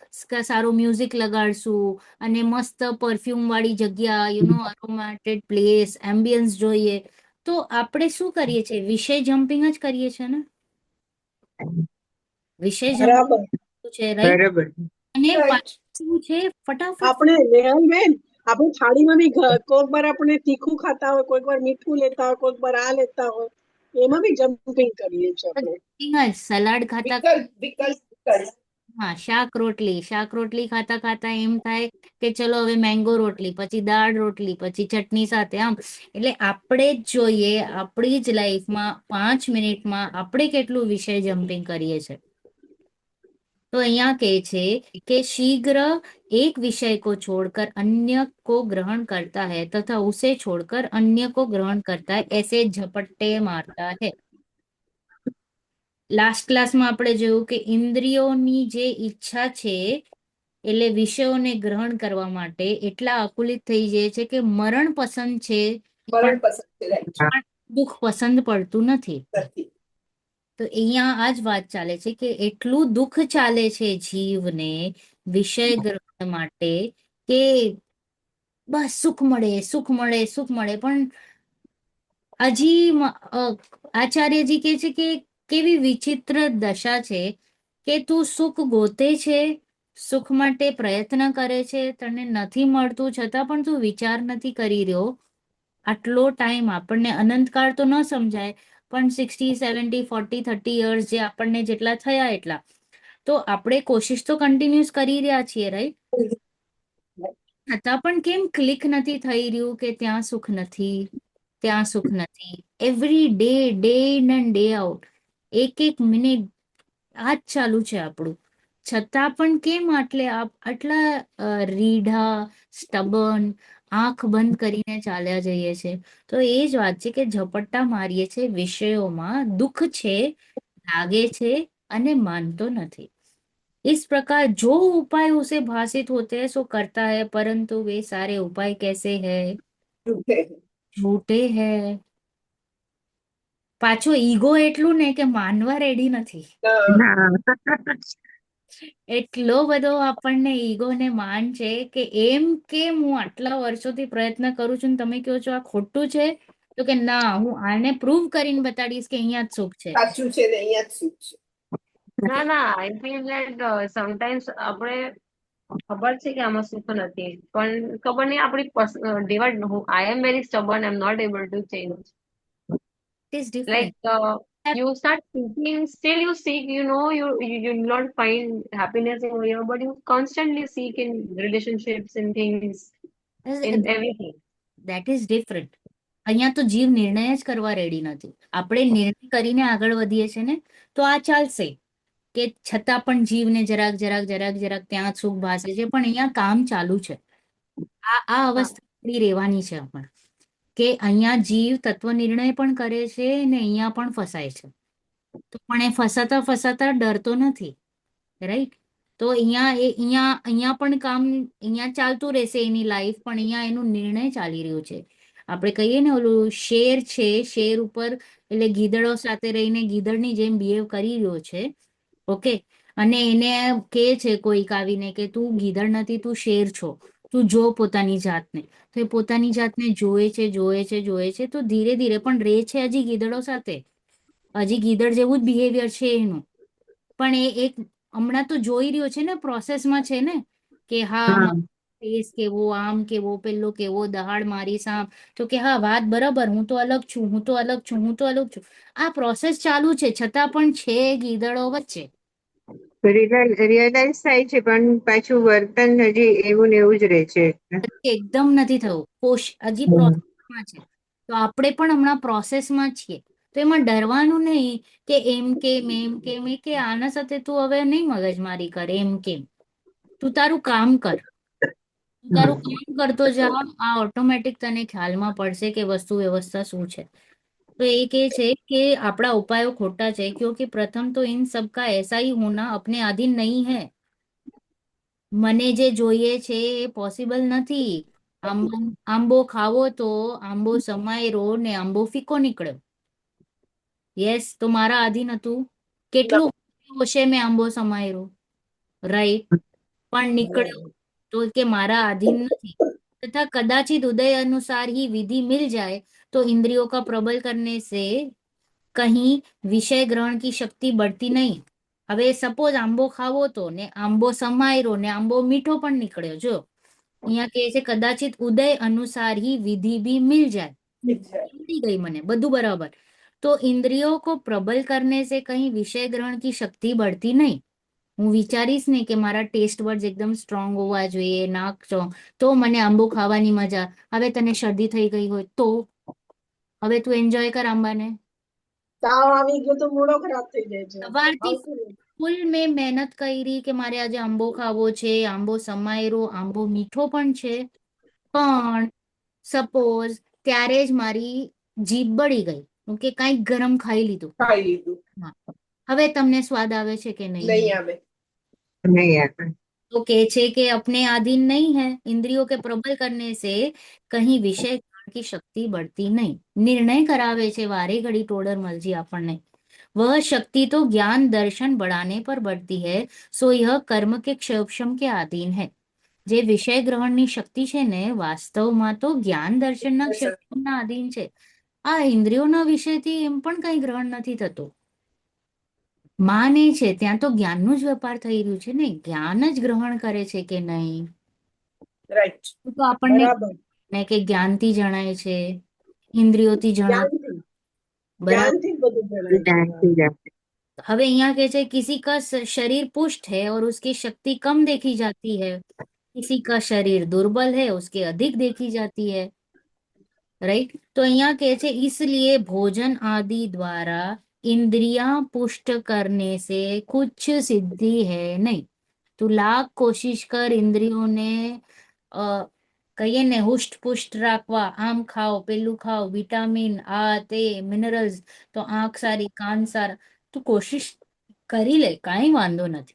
સારું મ્યુઝિક લગાડશું, અને મસ્ત પરફ્યુમ વાળી જગ્યા, અરોમેટેડ પ્લેસ, એમ્બિયન્સ જોઈએ. તો આપણે શું કરીએ છીએ? વિષય જમ્પિંગ જ કરીએ છીએ ને, વિષય બરાબર. જમ્પિંગ છે, રાઈટ. બરાબર. અને Right. પાછું છે ફટાફટ. આપણે નેહલબેન, આપણે થાળીમાં બી કોઈક વાર આપણે તીખું ખાતા હોય, કોઈક વાર મીઠું લેતા હોય, કોઈક વાર આ લેતા હોય, એમાં બી જમ્પિંગ કરીએ છીએ આપણે. સલાડ ખાતા, વિકલ્પ. હા, શાક રોટલી ખાતા એમ થાય કે ચલો હવે મેંગો રોટલી, પછી દાળ રોટલી, પછી ચટણી સાથે, આમ. એટલે આપણે જ જોઈએ આપણી જ લાઈફમાં 5 મિનિટમાં આપણે કેટલું વિષય જમ્પિંગ કરીએ છીએ. तो यहाँ के छे कि शीघ्र एक विषय को छोड़कर अन्य को ग्रहण करता है तथा उसे छोड़कर अन्य को ग्रहण करता है, ऐसे झपट्टे मारता है. લાસ્ટ ક્લાસમાં આપણે જોયું કે ઇન્દ્રિયોની જે ઈચ્છા છે એટલે વિષયોને ગ્રહણ કરવા માટે એટલા આકુલિત થઈ જાય છે કે મરણ પસંદ છે મરણ પસંદ છે, રાઈટ. પણ દુઃખ પસંદ પડતું નથી. નથી. તો અહીંયા આ જ વાત ચાલે છે કે એટલું દુઃખ ચાલે છે જીવને વિષય ગ્રહણ માટે કે બસ સુખ મળે. પણ હજી આચાર્યજી કહે છે કે કેવી વિચિત્ર દશા છે કે તું સુખ ગોતે છે, સુખ માટે પ્રયત્ન કરે છે, તને નથી મળતું છતાં પણ તું વિચાર નથી કરી રહ્યો. આટલો ટાઈમ આપણને અનંતકાળ તો ન સમજાય, પણ 60, 70, 40, 30 યર્સ જે આપણને જેટલા થયા એટલા તો આપણે કોશિશ તો કન્ટિન્યુઅસ કરી રહ્યા છીએ, રાઈટ? છતાં પણ કેમ ક્લિક નથી થઈ રહ્યું કે ત્યાં સુખ નથી, ત્યાં સુખ નથી? Every day, day in and day out, એક મિનિટ આ જ ચાલુ છે આપણું. છતાં પણ કેમ આટલા રીઢા, સ્ટબન, આંખ બંધ કરીને ચાલ્યા જઈએ છે? તો એ જ વાત છે કે ઝપટ્ટા મારીએ છે વિષયોમાં, દુઃખ છે, લાગે છે અને માનતો નથી. इस प्रकार जो उपाय उसे भाषित होते हैं सो करता है, परंतु वे सारे उपाय कैसे हैं? झूठे हैं. પાછો ઈગો એટલું ને કે માનવા રેડી નથી. હા એટલો બધો આપણને ઈગો ને માન છે કે એમ કેમ હું આટલા વર્ષોથી પ્રયત્ન કરું છું ને તમે કહો છો આ ખોટું છે, તો કે ના હું આને પ્રૂવ કરીને બતાડીશ કે અહીંયા જ સુખ છે. સાચું છે ને અહીંયા જ સુખ છે. ના ના, આઈ ફીલ દેટ સમટાઈમ્સ આપણે ખબર છે કે આમાં સુખ નથી, પણ ખબર નહીં આપણી divide. I am very stubborn, I am not able to change. It is different. Like you start seeking, still you seek, you will not find happiness in here, but you constantly seek in relationships, in things, in everything. That is different. અહીંયા તો જીવ નિર્ણય જ કરવા ready નથી. આપણે નિર્ણય કરીને આગળ વધીએ છીએ ને તો આ ચાલશે કે છતાં પણ જીવને જરાક જરાક જરાક જરાક ત્યાં સુખ ભાસે છે, પણ અહીંયા કામ ચાલુ છે. આ અવસ્થા આપણી રહેવાની છે આપણે, કે અહીંયા જીવ તત્વ નિર્ણય પણ કરે છે ને અહીંયા પણ ફસાય છે. તો પણ એ ફસાતા ફસાતા ડરતો નથી, રાઈટ? તો અહીંયા પણ કામ અહીંયા ચાલતું રહેશે એની લાઈફ, પણ અહીંયા એનું નિર્ણય ચાલી રહ્યું છે. આપણે કહીએ ને ઓલું શેર છે, શેર ઉપર એટલે ગીદડો સાથે રહીને ગીદડની જેમ બિહેવ કરી રહ્યો છે, ઓકે? અને એને કહે છે કોઈક આવીને કે તું ગીદડ નથી, તું શેર છો, તું જો પોતાની જાતને. તો એ પોતાની જાતને જોવે છે, જોવે છે, જોવે છે, તો ધીરે ધીરે પણ રહે છે હજી ગીદડો સાથે, હજી ગીદડ જેવું જ બિહેવિયર છે એનું. પણ એ એક હમણાં તો જોઈ રહ્યો છે ને, પ્રોસેસમાં છે ને કે હા ફેસ કેવો, આમ કેવો, પેલો કેવો, દહાડ મારી સામ, તો કે હા વાત બરાબર, હું તો અલગ છું, હું તો અલગ છું, હું તો અલગ છું. આ પ્રોસેસ ચાલુ છે, છતાં પણ છે ગીદડો વચ્ચે. રિયલાઇઝ થાય છે પણ પાછું વર્તન હજી એવું ને એવું જ રહે છે. એકદમ નથી થયું, હજી પ્રોસેસમાં છે. તો આપણે પણ હમણાં પ્રોસેસમાં છીએ. તો એમાં ડરવાનું નહીં કે એમ કેમ કે આના સાથે તું હવે નહીં મગજમારી કર, એમ કેમ. તું તારું કામ કર, તું તારું કામ કરતો જા, આ ઓટોમેટિક તને ખ્યાલમાં પડશે કે વસ્તુ વ્યવસ્થા શું છે. तो एक ये છે કે આપણા ઉપાયો ખોટા છે, क्योंकि प्रथम तो इन सब का ऐसा ही होना अपने अधीन नहीं है. મને જે જોઈએ છે એ પોસિબલ નથી. આંબો ખાવો તો આંબો સમાયરો ને આંબો ફીકો નીકળ્યો. યસ, તો મારા આધીન હતું. કેટલું હશે મેં આંબો સમાયરો, રાઈટ? પણ નીકળ્યો તો કે મારા अधीन नहीं. तथा कदाचित उदय अनुसार ही विधि मिल जाए तो इंद्रियों का प्रबल करने से कहीं विषय ग्रहण की शक्ति बढ़ती नहीं. હવે સપોઝ આંબો ખાવો તો ને આંબો સમાયરો ને આંબો મીઠો પણ નીકળ્યો. જો અહીંયા કહે છે કદાચિત ઉદય અનુસાર ही विधि भी मिल जाए. मिल गई મને બધું બરાબર. तो इंद्रियों को प्रबल करने से कहीं विषय ग्रहण की शक्ति बढ़ती नहीं. હું વિચારીશ ને કે મારા ટેસ્ટ વર્ડ્સ એકદમ સ્ટ્રોંગ હોવા જોઈએ, નાક તો મને આંબો ખાવાની મજા. હવે તને શરદી થઈ ગઈ હોય તો હવે તું એન્જોય કર આંબાને. તાવ આવી ગયો તો મૂડો ખરાબ થઈ જાય છે. સવારથી ફૂલ મેં મહેનત કરી કે મારે આજે આંબો ખાવો છે, આંબો સમાયરો, આંબો મીઠો પણ છે, પણ સપોઝ ત્યારે જ મારી જીભ બળી ગઈ, ઓકે, કાંઈક ગરમ ખાઈ લીધું. હવે તમને સ્વાદ આવે છે કે નહીં? નહીં આવે. નહીં આવે. तो कहे છે કે अपने अधीन नहीं है, इंद्रियों के प्रबल करने से कहीं विषय ग्रहण की शक्ति बढ़ती नहीं. निर्णय करावे છે વારે ઘડી ટોડર મલજી આપણને. वह शक्ति तो ज्ञान दर्शन बढ़ाने पर बढ़ती है, सो यह कर्म के क्षयक्षम के अधीन है. જે વિષય ગ્રહણની શક્તિ છે ને વાસ્તવમાં તો જ્ઞાન દર્શનના ક્ષયક્ષમના અધીન છે. આ ઇન્દ્રિયોના વિષયથી એમ પણ કઈ ગ્રહણ નથી થતું. માન એ છે ત્યાં તો જ્ઞાનનું જ વેપાર થઈ રહ્યું છે ને, જ્ઞાન જ ગ્રહણ કરે છે કે નહીં. રાઈટ. તો આપણને બરાબર. ને કે જ્ઞાનથી જણાય છે, ઇન્દ્રિયોથી જણાય, बराबर। જ્ઞાનથી જ બધું જણાય છે. જ્ઞાનથી જ આપણે. હવે यहाँ के છે किसी का शरीर पुष्ट है और उसकी शक्ति कम देखी जाती है, किसी का शरीर दुर्बल है उसके अधिक देखी जाती है, राइट। तो यहाँ के છે इसलिए भोजन आदि द्वारा इंद्रियां पुष्ट करने से कुछ सिद्धि है नहीं। તું લાખ કોશિશ કર ઇન્દ્રિયોને કહીએ ને હુષ્ટ પુષ્ટ રાખવા, આમ ખાઓ પેલું ખાઓ, વિટામિન આ તે મિનરલ્સ, તો આંખ સારી કાન સારા, તું કોશિશ કરી લે, કાંઈ વાંધો નથી,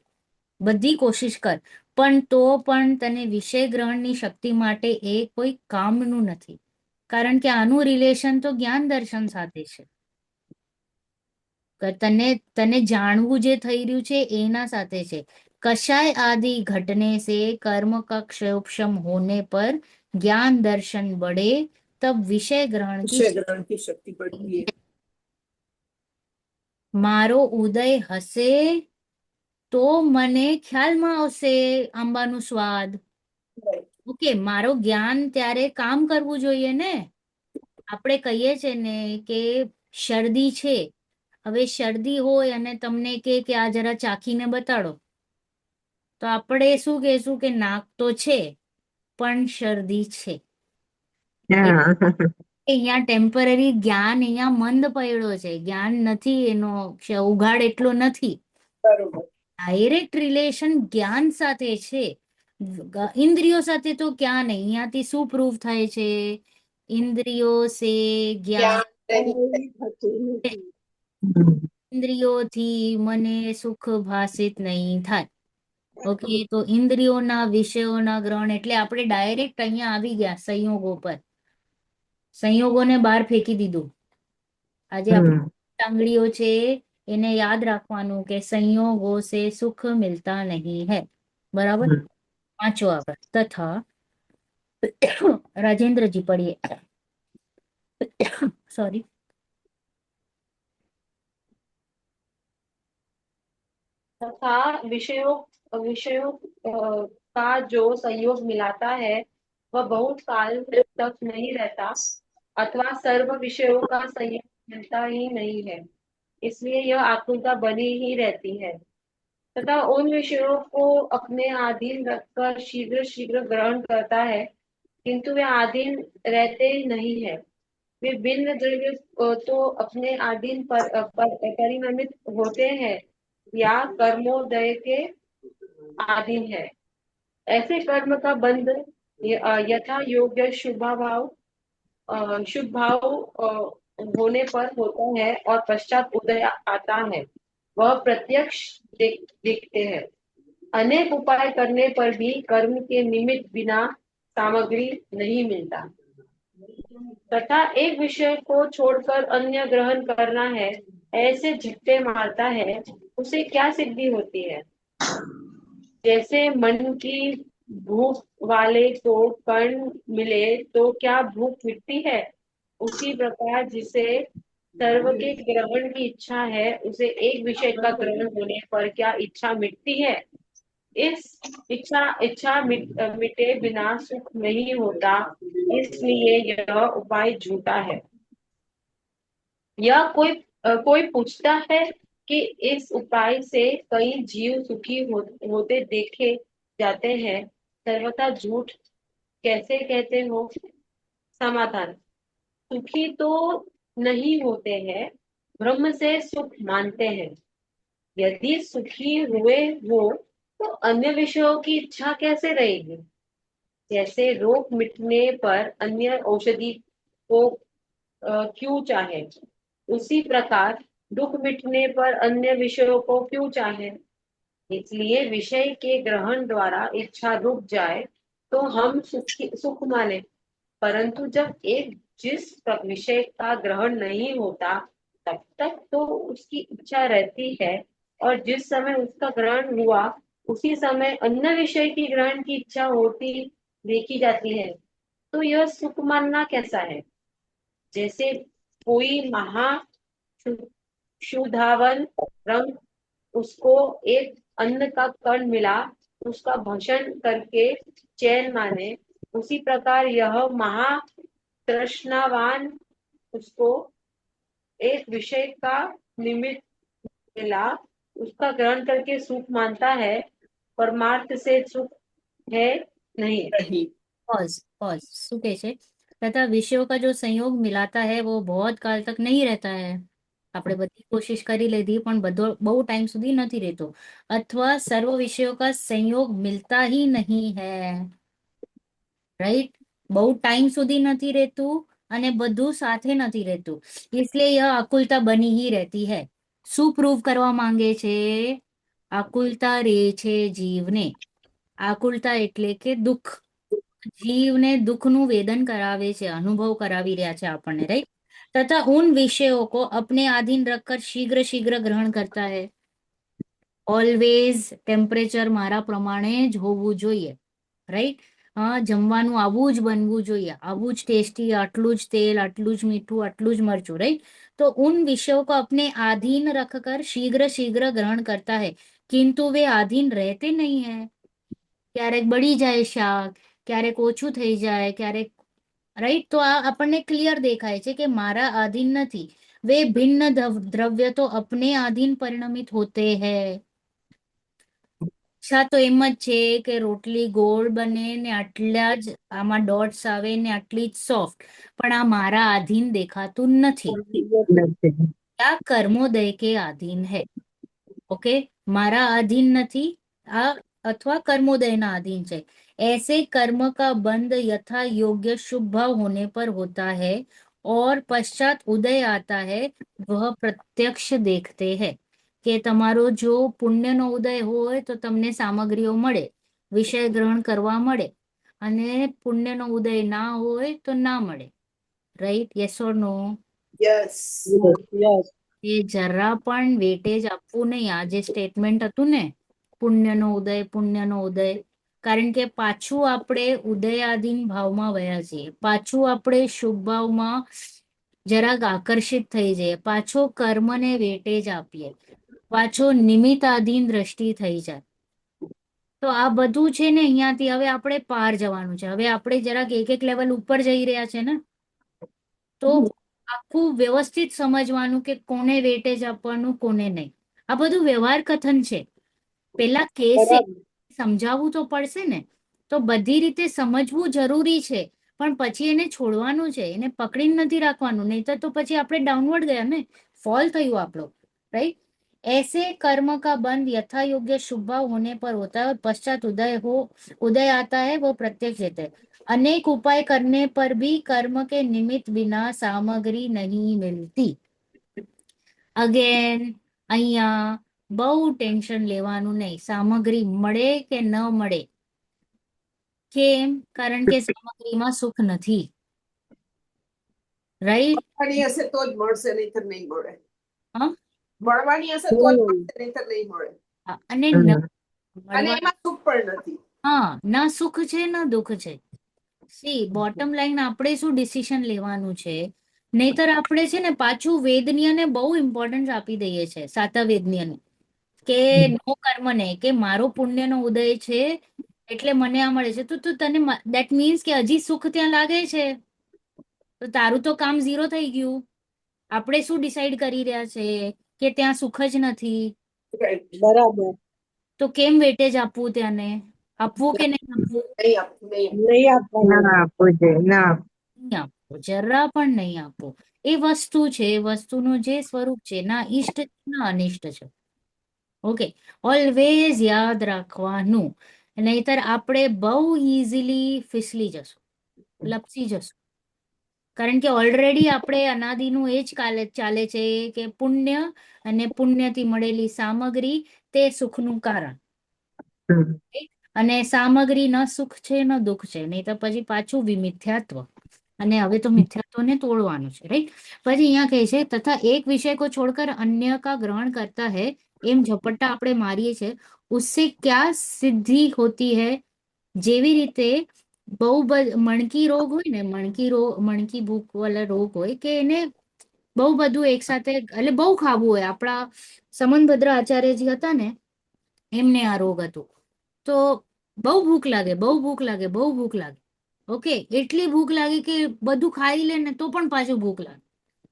બધી કોશિશ કર, પણ તો પણ તને વિષય ગ્રહણની શક્તિ માટે એ કોઈ કામનું નથી, કારણ કે આનું રિલેશન તો જ્ઞાન દર્શન સાથે છે, તને તને જાણવું જે થઈ રહ્યું છે એના સાથે છે। कषाय आदि घटने से कर्म का क्षयोपशम होने पर ज्ञान दर्शन बढ़े, तब विषय ग्रहण की विषय ग्रहण की शक्ति बढ़ती है। मारो उदय हसे तो મને ખ્યાલમાં આવશે આંબાનું સ્વાદ। ઓકે, મારો જ્ઞાન ત્યારે કામ કરવું જોઈએ ને। આપણે કહીએ છે ને કે શરદી છે, હવે શરદી હોય અને તમને કે આ જરા ચાખીને બતાડો, તો આપણે શું કહેશું કે નાક તો છે પણ શરદી છે। હા અહીંયા ટેમ્પરરી જ્ઞાન અહીંયા મંદ પડ્યો છે, જ્ઞાન નથી, એનો ઉઘાડ એટલો નથી, બરોબર। ડાયરેક્ટ રિલેશન જ્ઞાન સાથે છે, ઇન્દ્રિયો સાથે તો ક્યાં નહીં। અહીંયાથી શું પ્રૂવ થાય છે? ઇન્દ્રિયો સે જ્ઞાન, ज्ञान થતું નથી। ઇન્દ્રિયોથી મને સુખ ભાષિત નહીં થાય। ઓકે, તો ઇન્દ્રિયોના વિષયોના ગ્રહણ એટલે આપણે ડાયરેક્ટ અહીંયા આવી ગયા સંયોગો પર, સંયોગોને બહાર ફેંકી દીધું। આજે આપણી આંગળીઓ છે એને યાદ રાખવાનું કે સંયોગો સે સુખ મિલતા નહીં है, बराबर। पांचवा આગળ, तथा राजेंद्र जी पढ़िए, सॉरी। तथा विषयों विषयों का जो संयोग मिलाता है वह बहुत काल तक नहीं रहता, अथवा सर्व विषयों का संयोग मिलता ही नहीं है, इसलिए यह आकुलता बनी ही रहती है। तथा उन विषयों को अपने अधीन रखकर शीघ्र शीघ्र ग्रहण करता है, किंतु वे अधीन रहते नहीं है। वे भिन्न द्रव्य तो अपने अधीन परिणमित होते हैं या कर्मोदय के अधीन है। ऐसे कर्म का बंध यथा योग्य शुभ भाव होने पर होता है और पश्चात उदय आता है, वह प्रत्यक्ष दिखते हैं। अनेक उपाय करने पर भी कर्म के निमित्त बिना सामग्री नहीं मिलता, तथा एक विषय को छोड़कर अन्य ग्रहण करना है, ऐसे झट्टे मारता है, उसे क्या सिद्धि होती है? जैसे मन की भूख वाले को कर्ण मिले तो क्या भूख मिटती है, उसी प्रकार जिसे सर्व के ग्रहण की इच्छा है, उसे एक विषय का ग्रहण होने पर क्या इच्छा मिटती है? इस इच्छा मिटे बिना सुख नहीं होता, इसलिए यह उपाय झूठा है। यह कोई पूछता है कि इस उपाय से कई जीव सुखी होते देखे जाते हैं, सर्वथा झूठ कैसे कहते हो? समाधान, सुखी तो नहीं होते हैं, ब्रह्म से सुख मानते हैं। यदि सुखी हुए हो तो अन्य विषयों की इच्छा कैसे रहेगी? जैसे रोग मिटने पर अन्य औषधि को क्यों चाहे, उसी प्रकार दुख मिटने पर अन्य विषयों को क्यों चाहे? इसलिए विषय के ग्रहण द्वारा इच्छा रुक जाए तो हम सुख माने, परंतु जब एक जिस विषय का ग्रहण नहीं होता तब तक तो उसकी इच्छा रहती है, और जिस समय उसका ग्रहण हुआ उसी समय अन्य विषय की ग्रहण की इच्छा होती देखी जाती है, तो यह सुख मानना कैसा है? जैसे कोई शुद्धावन रंग, उसको एक अन्न का कण मिला, उसका भक्षण करके चैन माने, उसी प्रकार यह तृष्णावान उसको एक विषय का निमित्त मिला, उसका ग्रहण करके सुख मानता है, परमार्थ से सुख है नहीं। पॉज पॉज શું કહે છે? તથા વિષયો का जो संयोग मिलाता है वो बहुत काल तक नहीं रहता है. આપણે બધી કોશિશ કરી લીધી પણ બહુ ટાઈમ સુધી નથી રહેતો. અથવા સર્વ વિષયો का संयोग मिलता ही नहीं है. રાઈટ? બહુ ટાઈમ સુધી નથી રહેતું અને બધું સાથે નથી રહેતું. इसलिए यह आकुलता बनी ही रहती है. શું પ્રૂવ કરવા માંગે છે? આકુલતા રહે છે જીવને. આકુલતા એટલે કે દુઃખ. જીવને દુઃખનું વેદન કરાવે છે, અનુભવ કરાવી રહ્યા છે આપણને, રાઈટ? तथा उन विषयों को अपने अधीन रखकर शीघ्र शीघ्र ग्रहण करता है. ઓલવેઝ ટેમ્પરેચર મારા પ્રમાણે જ હોવું જોઈએ, રાઈટ? જમવાનું આવું જ બનવું જોઈએ, આવું જ ટેસ્ટી, આટલું જ તેલ, આટલું જ મીઠું, આટલું જ મરચું, રાઈટ? तो उन विषयों को अपने अधीन रखकर शीघ्र शीघ्र ग्रहण करता है, किंतु वे अधीन रहते नहीं है. ક્યારેક બળી જાય શાક, ક્યારેક ઓછું થઈ જાય, ક્યારેક, રાઈટ? તો આ આપણને ક્લિયર દેખાય છે કે મારા આધીન નથી. वे भिन्न द्रव्य तो अपने अधीन परिणमित होते हैं. અચ્છા, તો એમ જ છે કે રોટલી ગોળ બને ને આટલા જ આમાં ડોટ્સ આવે ને આટલી જ સોફ્ટ, પણ આ મારા આધીન દેખાતું નથી. નથી. આ કર્મોદય કે આધીન હૈ. ओके, मारा अधीन नहीं आ अथवा कर्मोदयना अधीन है. ऐसे कर्म का बंध यथा योग्य शुभ भाव होने पर होता है और पश्चात उदय आता है, वह प्रत्यक्ष देखते हैं કે તમારો જો પુણ્યનો ઉદય હોય તો તમને સામગ્રીઓ મળે, વિષય ગ્રહણ કરવા મળે, અને પુણ્યનો ઉદય ના હોય તો ના મળે, right? Yes or no? Yes. Yes. એ જરા પણ વેટેજ આપવું નહીં. આ જે સ્ટેટમેન્ટ હતું ને, પુણ્યનો ઉદય, કારણ કે પાછું આપણે ઉદયાધીન ભાવમાં વયા છીએ, પાછું આપણે શુભ ભાવમાં જરાક આકર્ષિત થઈ જઈએ, પાછો કર્મને વેટેજ આપીએ, પાછો નિમિત્તાધીન દ્રષ્ટિ થઈ જાય. તો આ બધું છે ને અહીંયાથી હવે આપણે પાર જવાનું છે. હવે આપણે જરાક એક એક લેવલ ઉપર જઈ રહ્યા છે ને, તો આખું વ્યવસ્થિત સમજવાનું કે કોને વેટેજ આપવાનું, કોને નહીં. આ બધું વ્યવહાર કથન છે. પેલા કેસે બરાબર. સમજાવવું તો પડશે ને. તો બધી રીતે સમજવું જરૂરી છે, પણ પછી એને છોડવાનું છે, એને પકડીને નથી રાખવાનું, નહીં તો પછી આપણે ડાઉનવર્ડ ગયા ને, ફોલ થયું આપણો, રાઈટ? ऐसे कर्म का बंध यथा योग्य शुभ भाव होने पर होता है और पश्चात उदय आता है, वो प्रत्यक्ष देते हैं. अनेक उपाय करने पर भी कर्म के निमित्त बिना सामग्री नहीं मिलती. अगेन અહીંયા બહુ ટેન્શન લેવાનું નહીં. સામગ્રી મળે કે ન મળે. કેમ? કારણ કે સામગ્રીમાં સુખ નથી, રાઈટ? મળવાની હશે તો જ મળશે, નહીંતર નહીં મળે. હા, મળવાની હશે તો જ મળશે, નહીંતર નહીં મળે. અને હમ. અને મળવા, એમાં સુખ પણ નથી. હા, ના સુખ છે ના દુઃખ છે. સી બોટમ લાઈન આપણે શું ડિસિઝન લેવાનું છે? નહીતર આપણે છે ને પાછું વેદનીયને બહુ ઇમ્પોર્ટન્સ આપી દઈએ છે, સાતા વેદનીયને, કે નો કર્મને, કે મારો પુણ્યનો ઉદય છે એટલે મને આ મળે છે. તો તને દેટ મીન્સ કે હજી સુખ ત્યાં લાગે છે, તો તારું તો કામ ઝીરો થઈ ગયું. આપણે શું ડિસાઈડ કરી રહ્યા છે કે ત્યાં સુખ જ નથી, બરાબર. તો કેમ વેટેજ આપવું ત્યાંને? આપવું કે નહીં આપવું? નહીં આપવું, નહીં આપવું. નહીં આપવાનું. ના આપવું જોઈએ, ના આપવું. નહીં આપવું, જરા પણ નહીં આપવું. એ વસ્તુ છે, એ વસ્તુનું જે સ્વરૂપ છે, ના ઈષ્ટ છે ના અનિષ્ટ છે. ઓકે, ઓલવેઝ યાદ રાખવાનું, નહીતર આપણે બહુ ઇઝીલી ફિસલી જશું, લપસી જશું. કારણ કે ઓલરેડી આપણે અનાદિનું એ જ ચાલે છે કે પુણ્ય અને પુણ્યથી મળેલી સામગ્રી તે સુખનું કારણ, હમ. અને સામગ્રી ન સુખ છે ન દુઃખ છે, નહીં તો પછી પાછું વિમિથ્યાત્વ. અને હવે તો મિથ્યાત્વને તોડવાનું છે, રાઈટ? પછી અહીંયા કહે છે તથા એક વિષય કો છોડકર અન્ય કા ગ્રહણ કરતા હૈ, એમ ઝપટ્ટા આપણે મારીએ છે, ઉસસે ક્યા સિદ્ધિ હોતી હૈ? જેવી રીતે બહુ મણકી રોગ હોય ને, મણકી ભૂખ વાળા રોગ હોય, કે એને બહુ બધું એકસાથે, એટલે બહુ ખાવું હોય. આપણા સમનભદ્ર આચાર્યજી હતા ને, એમને આ રોગ હતો. તો બહુ ભૂખ લાગે, બહુ ભૂખ લાગે, બહુ ભૂખ લાગે. ઓકે, એટલી ભૂખ લાગે કે બધું ખાઈ લે ને તો પણ પાછું ભૂખ લાગે.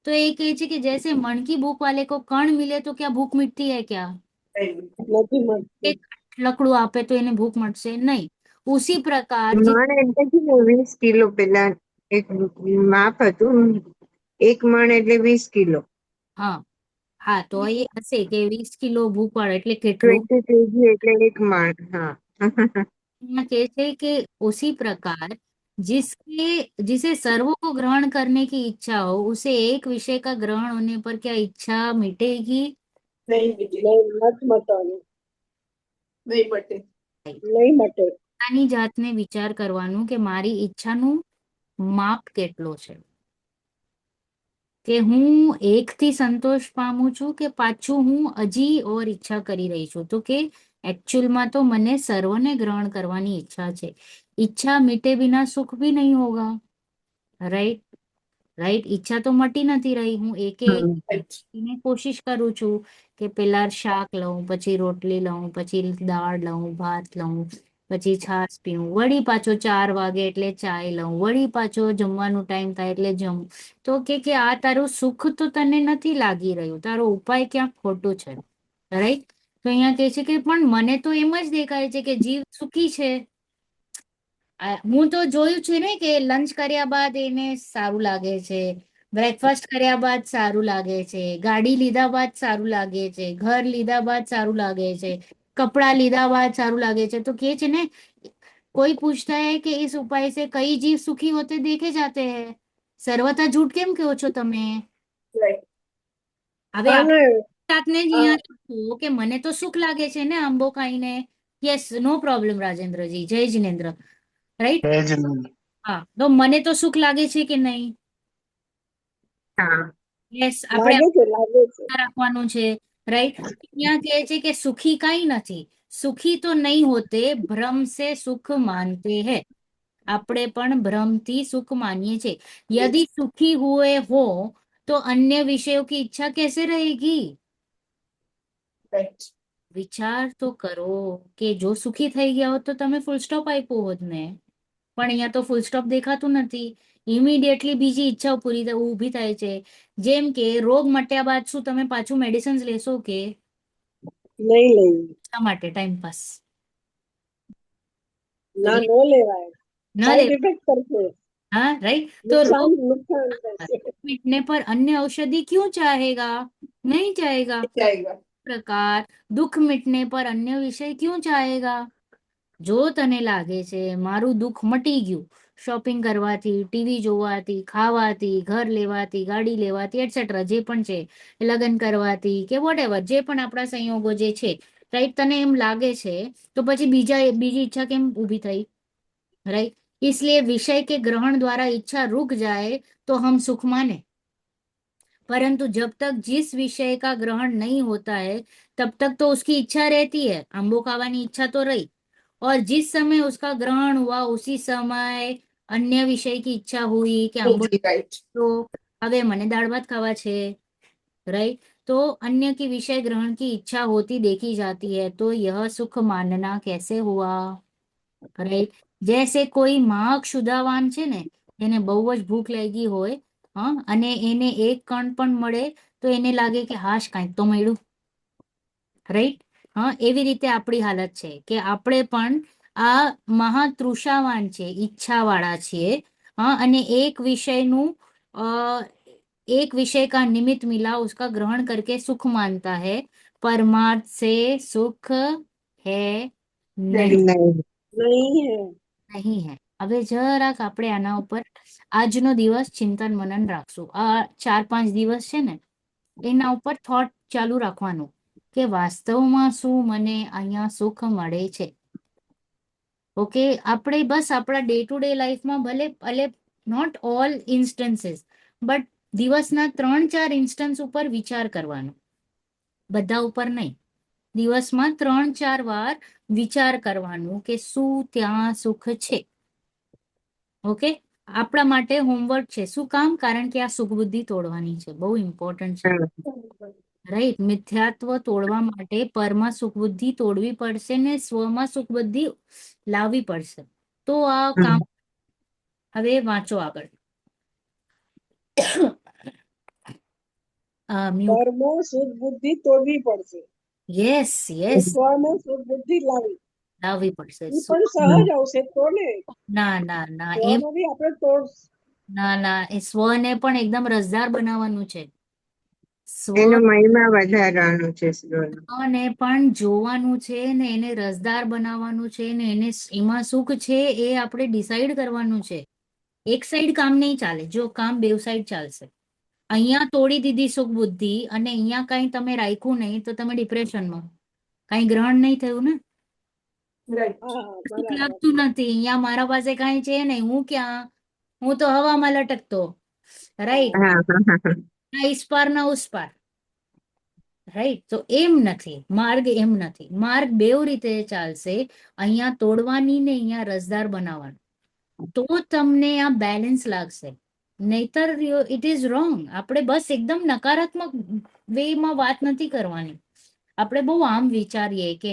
तो ये कहे છે कि जैसे मन की भूख वाले को कण मिले तो क्या भूख मिटती है क्या? નથી મળતું. એક લકડું આપે તો એને ભૂખ મળશે નહીં. ઉસી પ્રકાર મણ એટલે છે ને 20 કિલો. પેલા એક માપ હતું, 1 મણ એટલે 20 કિલો. હા હા, તો એ હશે કે 20 કિલો ભૂખ વાળો એટલે કેટલું? 20 kg એટલે 1 મણ. હા. यहाँ कहते हैं कि उसी प्रकार जिसे सर्वों को ग्रहण करने की इच्छा हो, उसे एक विषय का ग्रहण होने पर क्या इच्छा मिटेगी? નહીં બીજી નથી મટવાનું. નહીં મટે. નહીં મટે. પોતાની જાતને વિચાર કરવાનું કે મારી ઈચ્છાનું માપ કેટલો છે, કે હું એકથી સંતોષ પામું છું કે પાછું હું હજી ઓર ઈચ્છા કરી રહી છું. તો કે एक्चुअल तो मने सर्वने ग्रहण करवानी इच्छा है. इच्छा मिटे बिना सुख भी नहीं होगा. Right right. इच्छा तो मटी नहीं रही. हूँ एक कोशिश करू छू के पेला शाक लऊं, पछी रोटली लऊं, पछी दाळ लऊं, भात लऊं, पछी छास पीऊं, वળી પાછો 4 વાગે એટલે ચાય લઉં, વળી પાછો જમવાનો ટાઈમ થાય એટલે જમું. તો કે આ તારું સુખ તો તને નથી લાગી રહ્યું, તારો ઉપાય ક્યાંક ખોટો છે. રાઈટ. તો અહીંયા કહે છે કે પણ મને તો એમ જ દેખાય છે કે જીવ સુખી છે. હું તો જોયું છે ને કે લંચ કર્યા બાદ એને સારું લાગે છે, બ્રેકફાસ્ટ કર્યા બાદ સારું લાગે છે, ગાડી લીધા બાદ સારું લાગે છે, ઘર લીધા બાદ સારું લાગે છે, કપડા લીધા બાદ સારું લાગે છે. તો કે છે ને, कोई पूछता है कि इस उपाय से कई जीव सुखी होते देखे जाते हैं, सर्वथा झूठ केम कहो છો તમે? હવે અને જાતને જ અહીંયા રાખો કે મને તો સુખ લાગે છે ને આંબો ખાઈને. યસ, નો પ્રોબ્લેમ રાજેન્દ્રજી. જય જિનેન્દ્ર. રાઈટ. હા, તો મને તો સુખ લાગે છે કે નહીં? હા. યસ, આપણે લાગે છે. રાખવાનું છે. રાઈટ. અહીંયા કહે છે કે સુખી કઈ નથી, સુખી તો નહીં હોતે, ભ્રમ સે સુખ માનते हैं. આપણે પણ ભ્રમથી સુખ માનીએ છીએ. यदि सुखी हुए हो तो अन्य विषयों की इच्छा कैसे रहेगी? વિચાર તો કરો કે જો સુખી થઈ ગયા હોત તો તમે ફૂલ સ્ટોપ આપ્યો હોત ને, પણ અહીંયા તો ફૂલ સ્ટોપ દેખાતું નથી. ઇમિડિયેટલી બીજી ઈચ્છાઓ ઊભી થાય છે. જેમ કે રોગ મટ્યા બાદ શું તમે પાછું મેડિસિન્સ લેશો કે નહીં લેવું. શા માટે? Time pass. ના, નો લેવાય. ન સાઈડ લે. ઇફેક્ટ કરશે. हाँ राइट. तो रोग નુકસાન કરશે. मिटने पर अन्य औषधि क्यों चाहेगा? नहीं चाहेगा. प्रकार दुख मिटने पर अन्य विषय क्यों चाहेगा? જો તને લાગે છે મારું દુઃખ મટી ગયું શોપિંગ કરવાથી, ટીવી જોવાથી, ખાવાથી, ઘર લેવાથી, ગાડી લેવાથી, એટસેટ્રા જે પણ છે, લગ્ન કરવાથી કે વોટેવર જે પણ આપણા સંયોગો જે છે, રાઈટ, તને એમ લાગે છે તો પછી બીજી ઈચ્છા કેમ ઊભી થઈ? राइट. इसलिए विषय के ग्रहण द्वारा इच्छा रुक जाए तो हम सुख माने, परंतु जब तक जिस विषय का ग्रहण नहीं होता है तब तक तो उसकी इच्छा रहती है. आंबो खावानी इच्छा तो रही, और जिस समय उसका ग्रहण हुआ उसी समय अन्य विषय की इच्छा हुई कि आंबो तो હવે મને દાળ ભાત ખાવા છે. राइट. तो अन्य की विषय ग्रहण की इच्छा होती देखी जाती है, तो यह सुख मानना कैसे हुआ? રાઈટ. जैसे કોઈ માં ક્ષુધાવાન છે ને, એને બહુ જ ભૂખ લાગી હોય, હા, અને એને એક કણ પણ મળે તો એને લાગે કે હાશ કાંઈક તો મળ્યું. રાઈટ. હા, એવી રીતે આપણી હાલત છે કે આપણે પણ આ મહાતૃષાવાન છે, ઈચ્છાવાળા છીએ. હા, અને एक विषय का निमित्त मिला उसका ग्रहण करके सुख मानता है, परमार्थ से सुख है नहीं. નહીં. નહીં હે. નહીં હે. હવે જરાક આપણે આના ઉપર આજનો દિવસ ચિંતન મનન રાખશું. આ 4-5 દિવસ છે ને, એના ઉપર થોટ ચાલુ રાખવાનું કે વાસ્તવમાં શું મને અહીંયા સુખ મળે છે. ઓકે. આપણે બસ આપણા ડે ટુ ડે લાઈફમાં ભલે ભલે નોટ ઓલ ઇન્સ્ટન્સીસ, બટ દિવસના 3-4 ઇન્સ્ટન્સ ઉપર વિચાર કરવાનો, બધા ઉપર નહીં. દિવસમાં 3-4 વાર વિચાર કરવાનું કે શું ત્યાં સુખ છે. ઓકે. આપણા માટે હોમવર્ક છે. શું કામ? કારણ કે આ સુખ બુદ્ધિ તોડવાની છે, બહુ ઇમ્પોર્ટન્ટ છે. રાઈટ. મિથ્યાત્વ તોડવા માટે પરમાં સુખ બુદ્ધિ તોડવી પડશે ને સ્વમાં સુખ બુદ્ધિ લાવવી પડશે, તો આ કામ. હવે વાંચો આગળ. મ્યુટ. કર્મ શુદ્ધ બુદ્ધિ તોડવી પડશે, યસ યસ, સ્વમ શુદ્ધ બુદ્ધિ લાવી. લાવવી પડશે. એ પણ સહજ આવશે તો ને, ના ના ના એમ સ્વમાં બી આપણે તોડ. ના, એ સ્વને પણ એકદમ રસદાર બનાવવાનું છે. એનો મહિમા વધારવાનો છે સ્લોનો. સ્વને પણ જોવાનું છે ને એને રસદાર બનાવવાનું છે ને એને એમાં સુખ છે એ આપણે ડિસાઈડ કરવાનું છે. એક સાઈડ કામ નહીં ચાલે, જો કામ બેવ સાઈડ ચાલશે. અહીંયા તોડી દીધી સુખ બુદ્ધિ અને અહીંયા કઈ તમે રાખ્યું નહીં તો તમે ડિપ્રેશનમાં, કઈ ગ્રહણ નહીં થયું ને. હા સુખ બરાબર. લાગતું નથી, અહીંયા મારા પાસે કઈ છે નહીં, હું ક્યાં, હું તો હવામાં લટકતો. રાઈટ, હા હા હા ના ઇસ પાર ના ઉસ પાર. રાઈટ, તો એમ નથી માર્ગ, એમ નથી માર્ગ. બેવ રીતે ચાલશે, અહીંયા તોડવાની ને અહીંયા રસદાર બનાવવાનું, તો તમને આ બેલેન્સ લાગશે. નહીતર ઇટ ઇઝ રોંગ. આપણે બસ એકદમ નકારાત્મક વેમાં વાત નથી કરવાની. આપણે બહુ આમ વિચારીએ કે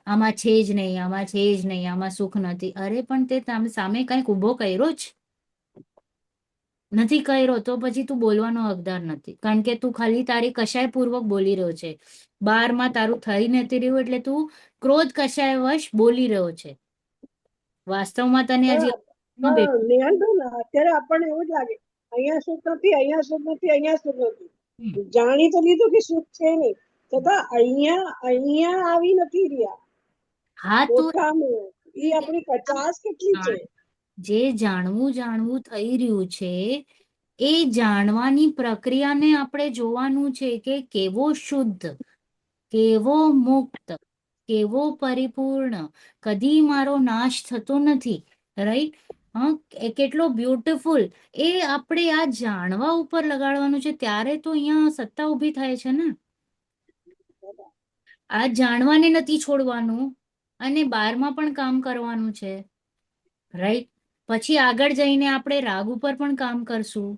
આમાં છે જ નહીં, આમાં છે જ નહીં, આમાં સુખ નથી. અરે પણ તે તમે સામે કંઈક ઊભો કર્યો જ નથી કર્યો તો પછી તું બોલવાનો હકદાર નથી, કારણ કે તું ખાલી તારી કશાય પૂર્વક બોલી રહ્યો છે. બારમાં તારું થઈ નથી રહ્યું એટલે તું ક્રોધ કશાય વશ બોલી રહ્યો છે. વાસ્તવમાં તને હજી પણ નેહાલબેન, અત્યારે આપણને એવું જ લાગે અહીંયા સુખ નથી, અહીંયા સુખ નથી, અહીંયા સુખ નથી. જાણી તો લીધું કે સુખ છે નહીં, છતાં અહીંયા આવી નથી રહ્યા. હા, તો પોતાનું એ આપણી કચાશ કેટલી છે. જે જાણવું થઈ રહ્યું છે એ જાણવાની પ્રક્રિયાને આપણે જોવાનું છે કે કેવો શુદ્ધ, કેવો મુક્ત, કેવો પરિપૂર્ણ, કદી મારો નાશ થતો નથી. રાઈટ, હા, કેટલો બ્યુટીફુલ. એ આપણે આ જાણવા ઉપર લગાડવાનું છે, ત્યારે તો અહીંયા સત્તા ઊભી થાય છે ને. આ જાણવાને નથી છોડવાનું અને બારમાં પણ કામ કરવાનું છે. રાઈટ, પછી આગળ જઈને આપણે રાગ ઉપર પણ કામ કરશું.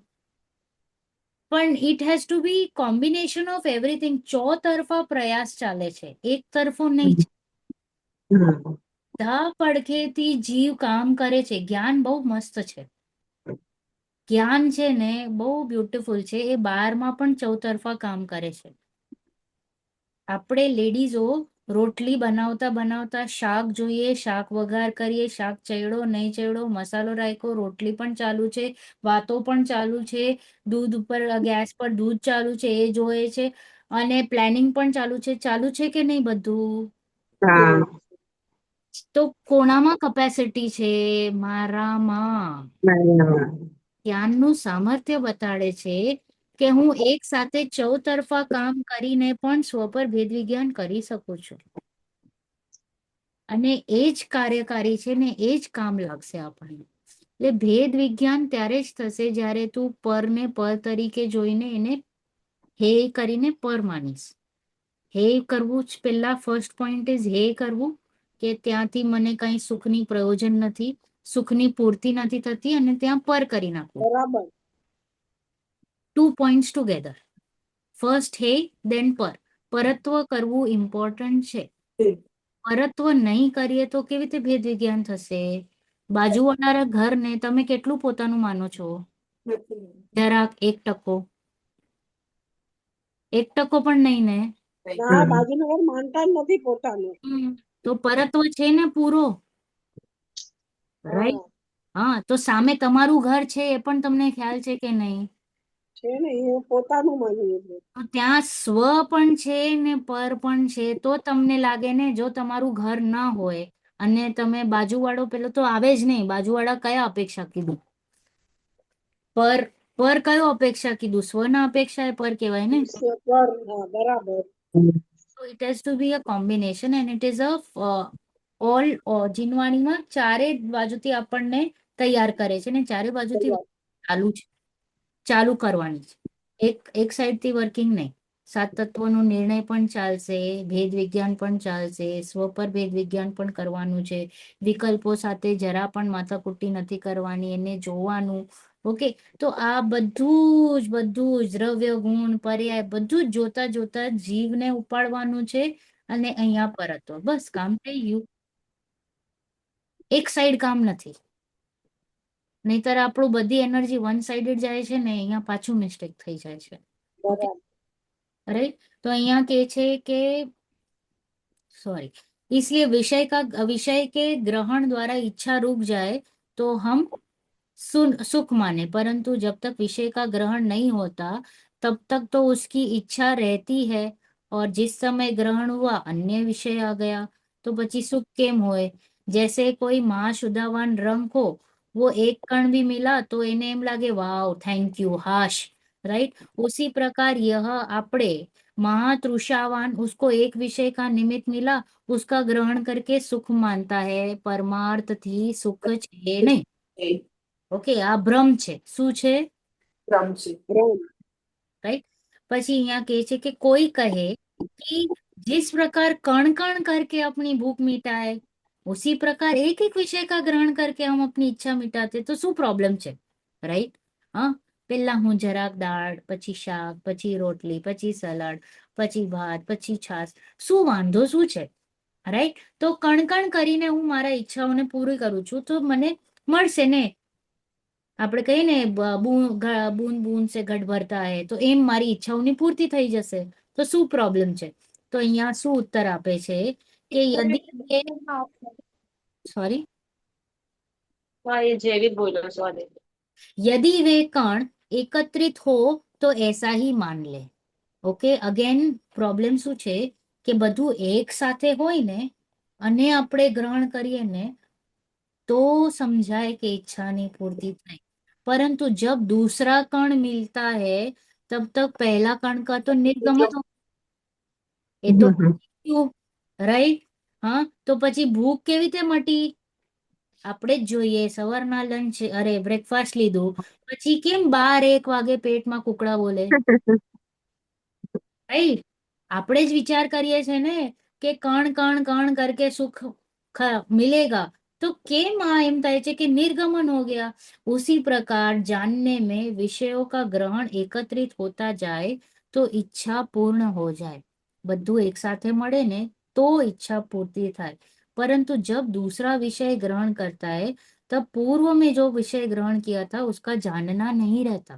પણ it has to be combination of everything. ચોતરફા પ્રયાસ ચાલે છે, એક તરફો નહીં. બધા પડખેથી જીવ કામ કરે છે. જ્ઞાન બહુ મસ્ત છે, જ્ઞાન છે ને બહુ બ્યુટીફુલ છે. એ બારમાં પણ ચૌતરફા કામ કરે છે. આપણે લેડીઝો રોટલી બનાવતા બનાવતા શાક જોઈએ, શાક વઘાર કરીએ, શાક ચડ્યો નહીં ચડ્યો, મસાલો રાખ્યો, રોટલી પણ ચાલુ છે, વાતો પણ ચાલુ છે, દૂધ ઉપર ગેસ પર દૂધ ચાલુ છે એ જોવે છે, અને પ્લાનિંગ પણ ચાલુ છે કે નહીં બધું. હા તો કોણામાં કેપેસિટી છે? મારામાં. બરાબર. જ્ઞાનનું સામર્થ્ય બતાડે છે કે હું એક સાથે ચૌતરફા કામ કરીને પણ સ્વ પર ભેદ વિજ્ઞાન કરી શકું છું. અને એ જ કાર્યકારી છે ને એ જ કામ લાગશે આપણને. એટલે ભેદ વિજ્ઞાન ત્યારે જ થશે જ્યારે તું પરને પર તરીકે જોઈને એને હે કરીને પર માનીશ. હે કરવું જ પહેલા ફર્સ્ટ પોઈન્ટ ઇઝ હે કરવું, કે ત્યાંથી મને કઈ સુખની પ્રયોજન નથી, સુખની પૂર્તિ નથી થતી, અને ત્યાં પર કરી નાખવું. બરાબર. 2 points together. ફર્સ્ટ હે દેન પર. પરત્વ કરવું ઇમ્પોર્ટન્ટ છે. પરત્વ નહીં કરીએ તો કેવી રીતે ભેદ વિજ્ઞાન થશે? બાજુવાળા ઘરને તમે કેટલું પોતાનું માનો છો? જરાક 1% પણ નહીં ને. ના, બાજુનું ઘર માનતા જ નથી પોતાનું. તો પરત્વ છે ને પૂરો. રાઈટ, હા. તો સામે તમારું ઘર છે એ પણ તમને ખ્યાલ છે કે નહીં? છે ને, એ પોતાનું માનીએ છીએ. તો ત્યાં સ્વ પણ છે ને પર પણ છે. તો તમને લાગે ને, જો તમારું ઘર ના હોય અને તમે બાજુવાળો, પેલો તો આવે જ નહીં, બાજુવાળા કયા અપેક્ષા કીધું? પર કયો અપેક્ષા કીધું? સ્વના અપેક્ષા એ પર કહેવાય ને. હા, બરાબર. So it has to be a combination and it is a all જીનવાણીમાં ચારે બાજુથી આપણને તૈયાર કરે છે ને ચારે બાજુથી ચાલુ કરવાની છે. એક સાઈડથી વર્કિંગ નહીં. 7 તત્વોનો નિર્ણય પણ ચાલશે, ભેદ વિજ્ઞાન પણ ચાલશે, સ્વ પર ભેદ વિજ્ઞાન પણ કરવાનું છે. વિકલ્પો સાથે જરા પણ માથાકૂટી નથી કરવાની, એને જોવાનું. ઓકે, તો આ બધું જ દ્રવ્ય ગુણ પર્યાય બધું જ જોતા જોતા જીવને ઉપાડવાનું છે. અને અહીંયા પરત્વ, બસ કામ થઈ ગયું. એક સાઈડ કામ નથી, નહીતર આપણું બધી એનર્જી વન સાઇડેડ જાય છે ને, અહીંયા પાછું મિસ્ટેક થઈ જાય છે. ઓકે, બરાબર. राइट। तो અહીંયા કે છે કે सॉरी, इसलिए विषय के ग्रहण द्वारा इच्छा रुक जाए तो हम सुख माने, परंतु जब तक विषय का ग्रहण नहीं होता तब तक तो उसकी इच्छा रहती है। और जिस समय ग्रहण हुआ अन्य विषय आ गया तो પછી સુખ કેમ હોય? जैसे कोई महाशुद्धावान रंग हो, वो एक कण भी मिला तो એને એમ લાગે વાવ थैंक यू हाश, राइट। उसी प्रकार यह આપણે महातृषावान उसको एक विषय का निमित्त मिला, उसका ग्रहण करके सुख मानता है, परमार्थ थी सुख છે નહીં। ઓકે, આ ભ્રમ છે। શું છે? ભ્રમ છે। राइट। પછી અહીંયા કહે છે કે કોઈ કહે कि जिस प्रकार कण कण करके अपनी भूख मिटाए, उसी प्रकार एक एक विषय का ग्रहण करके हम अपनी इच्छा मिटाते, तो શું પ્રોબ્લેમ છે? રાઈટ। હા, પેલા હું જરાક દાળ, પછી શાક, પછી રોટલી, પછી સલાડ, પછી ભાત, પછી છાશ, શું વાંધો શું છે? રાઈટ। તો કણ કણ કરીને હું મારા ઈચ્છાઓને પૂરી કરું છું તો મને મળશે ને। આપણે કહીએ ને બૂંદ બૂંદ સે ઘટ ભરતા હે, તો એમ મારી ઈચ્છાઓની પૂર્તિ થઈ જશે, તો શું પ્રોબ્લેમ છે? તો અહીંયા શું ઉત્તર આપે છે કે सॉरी, हाँ ये जैविक बोलो सॉरी। यदि वे कण एकत्रित हो तो ऐसा ही मान ले। ઓકે, અગેન પ્રોબ્લેમ શું છે કે બધું એક સાથે હોય ને અને આપણે ગ્રહણ કરીએ ને तो समझाए कि इच्छा नहीं पूर्ति नहीं, परंतु जब दूसरा कण मिलता है तब तक पहला कण का तो निर्गमन हो, ये तो क्यों? राइट। हाँ, तो પછી ભૂખ કેવી રીતે મટી? આપણે જ જોઈએ, સવારના લંચ અરે બ્રેકફાસ્ટ લીધું પછી કેમ 12-1 વાગે પેટમાં કુકડા બોલે? રાઈટ। આપણે જ વિચાર કરીએ છે ને કે કણ કણ કણ करके सुख मिलेगा, तो केम एम થાય છે कि निर्गमन हो गया। उसी प्रकार जानने में विषयों का ग्रहण एकत्रित होता जाए तो इच्छा पूर्ण हो जाए। બધું એક સાથે મળે ને तो इच्छा पूर्ति થાય, परंतु जब दूसरा विषय ग्रहण करता है तब पूर्व में जो विषय ग्रहण किया था उसका जानना नहीं रहता।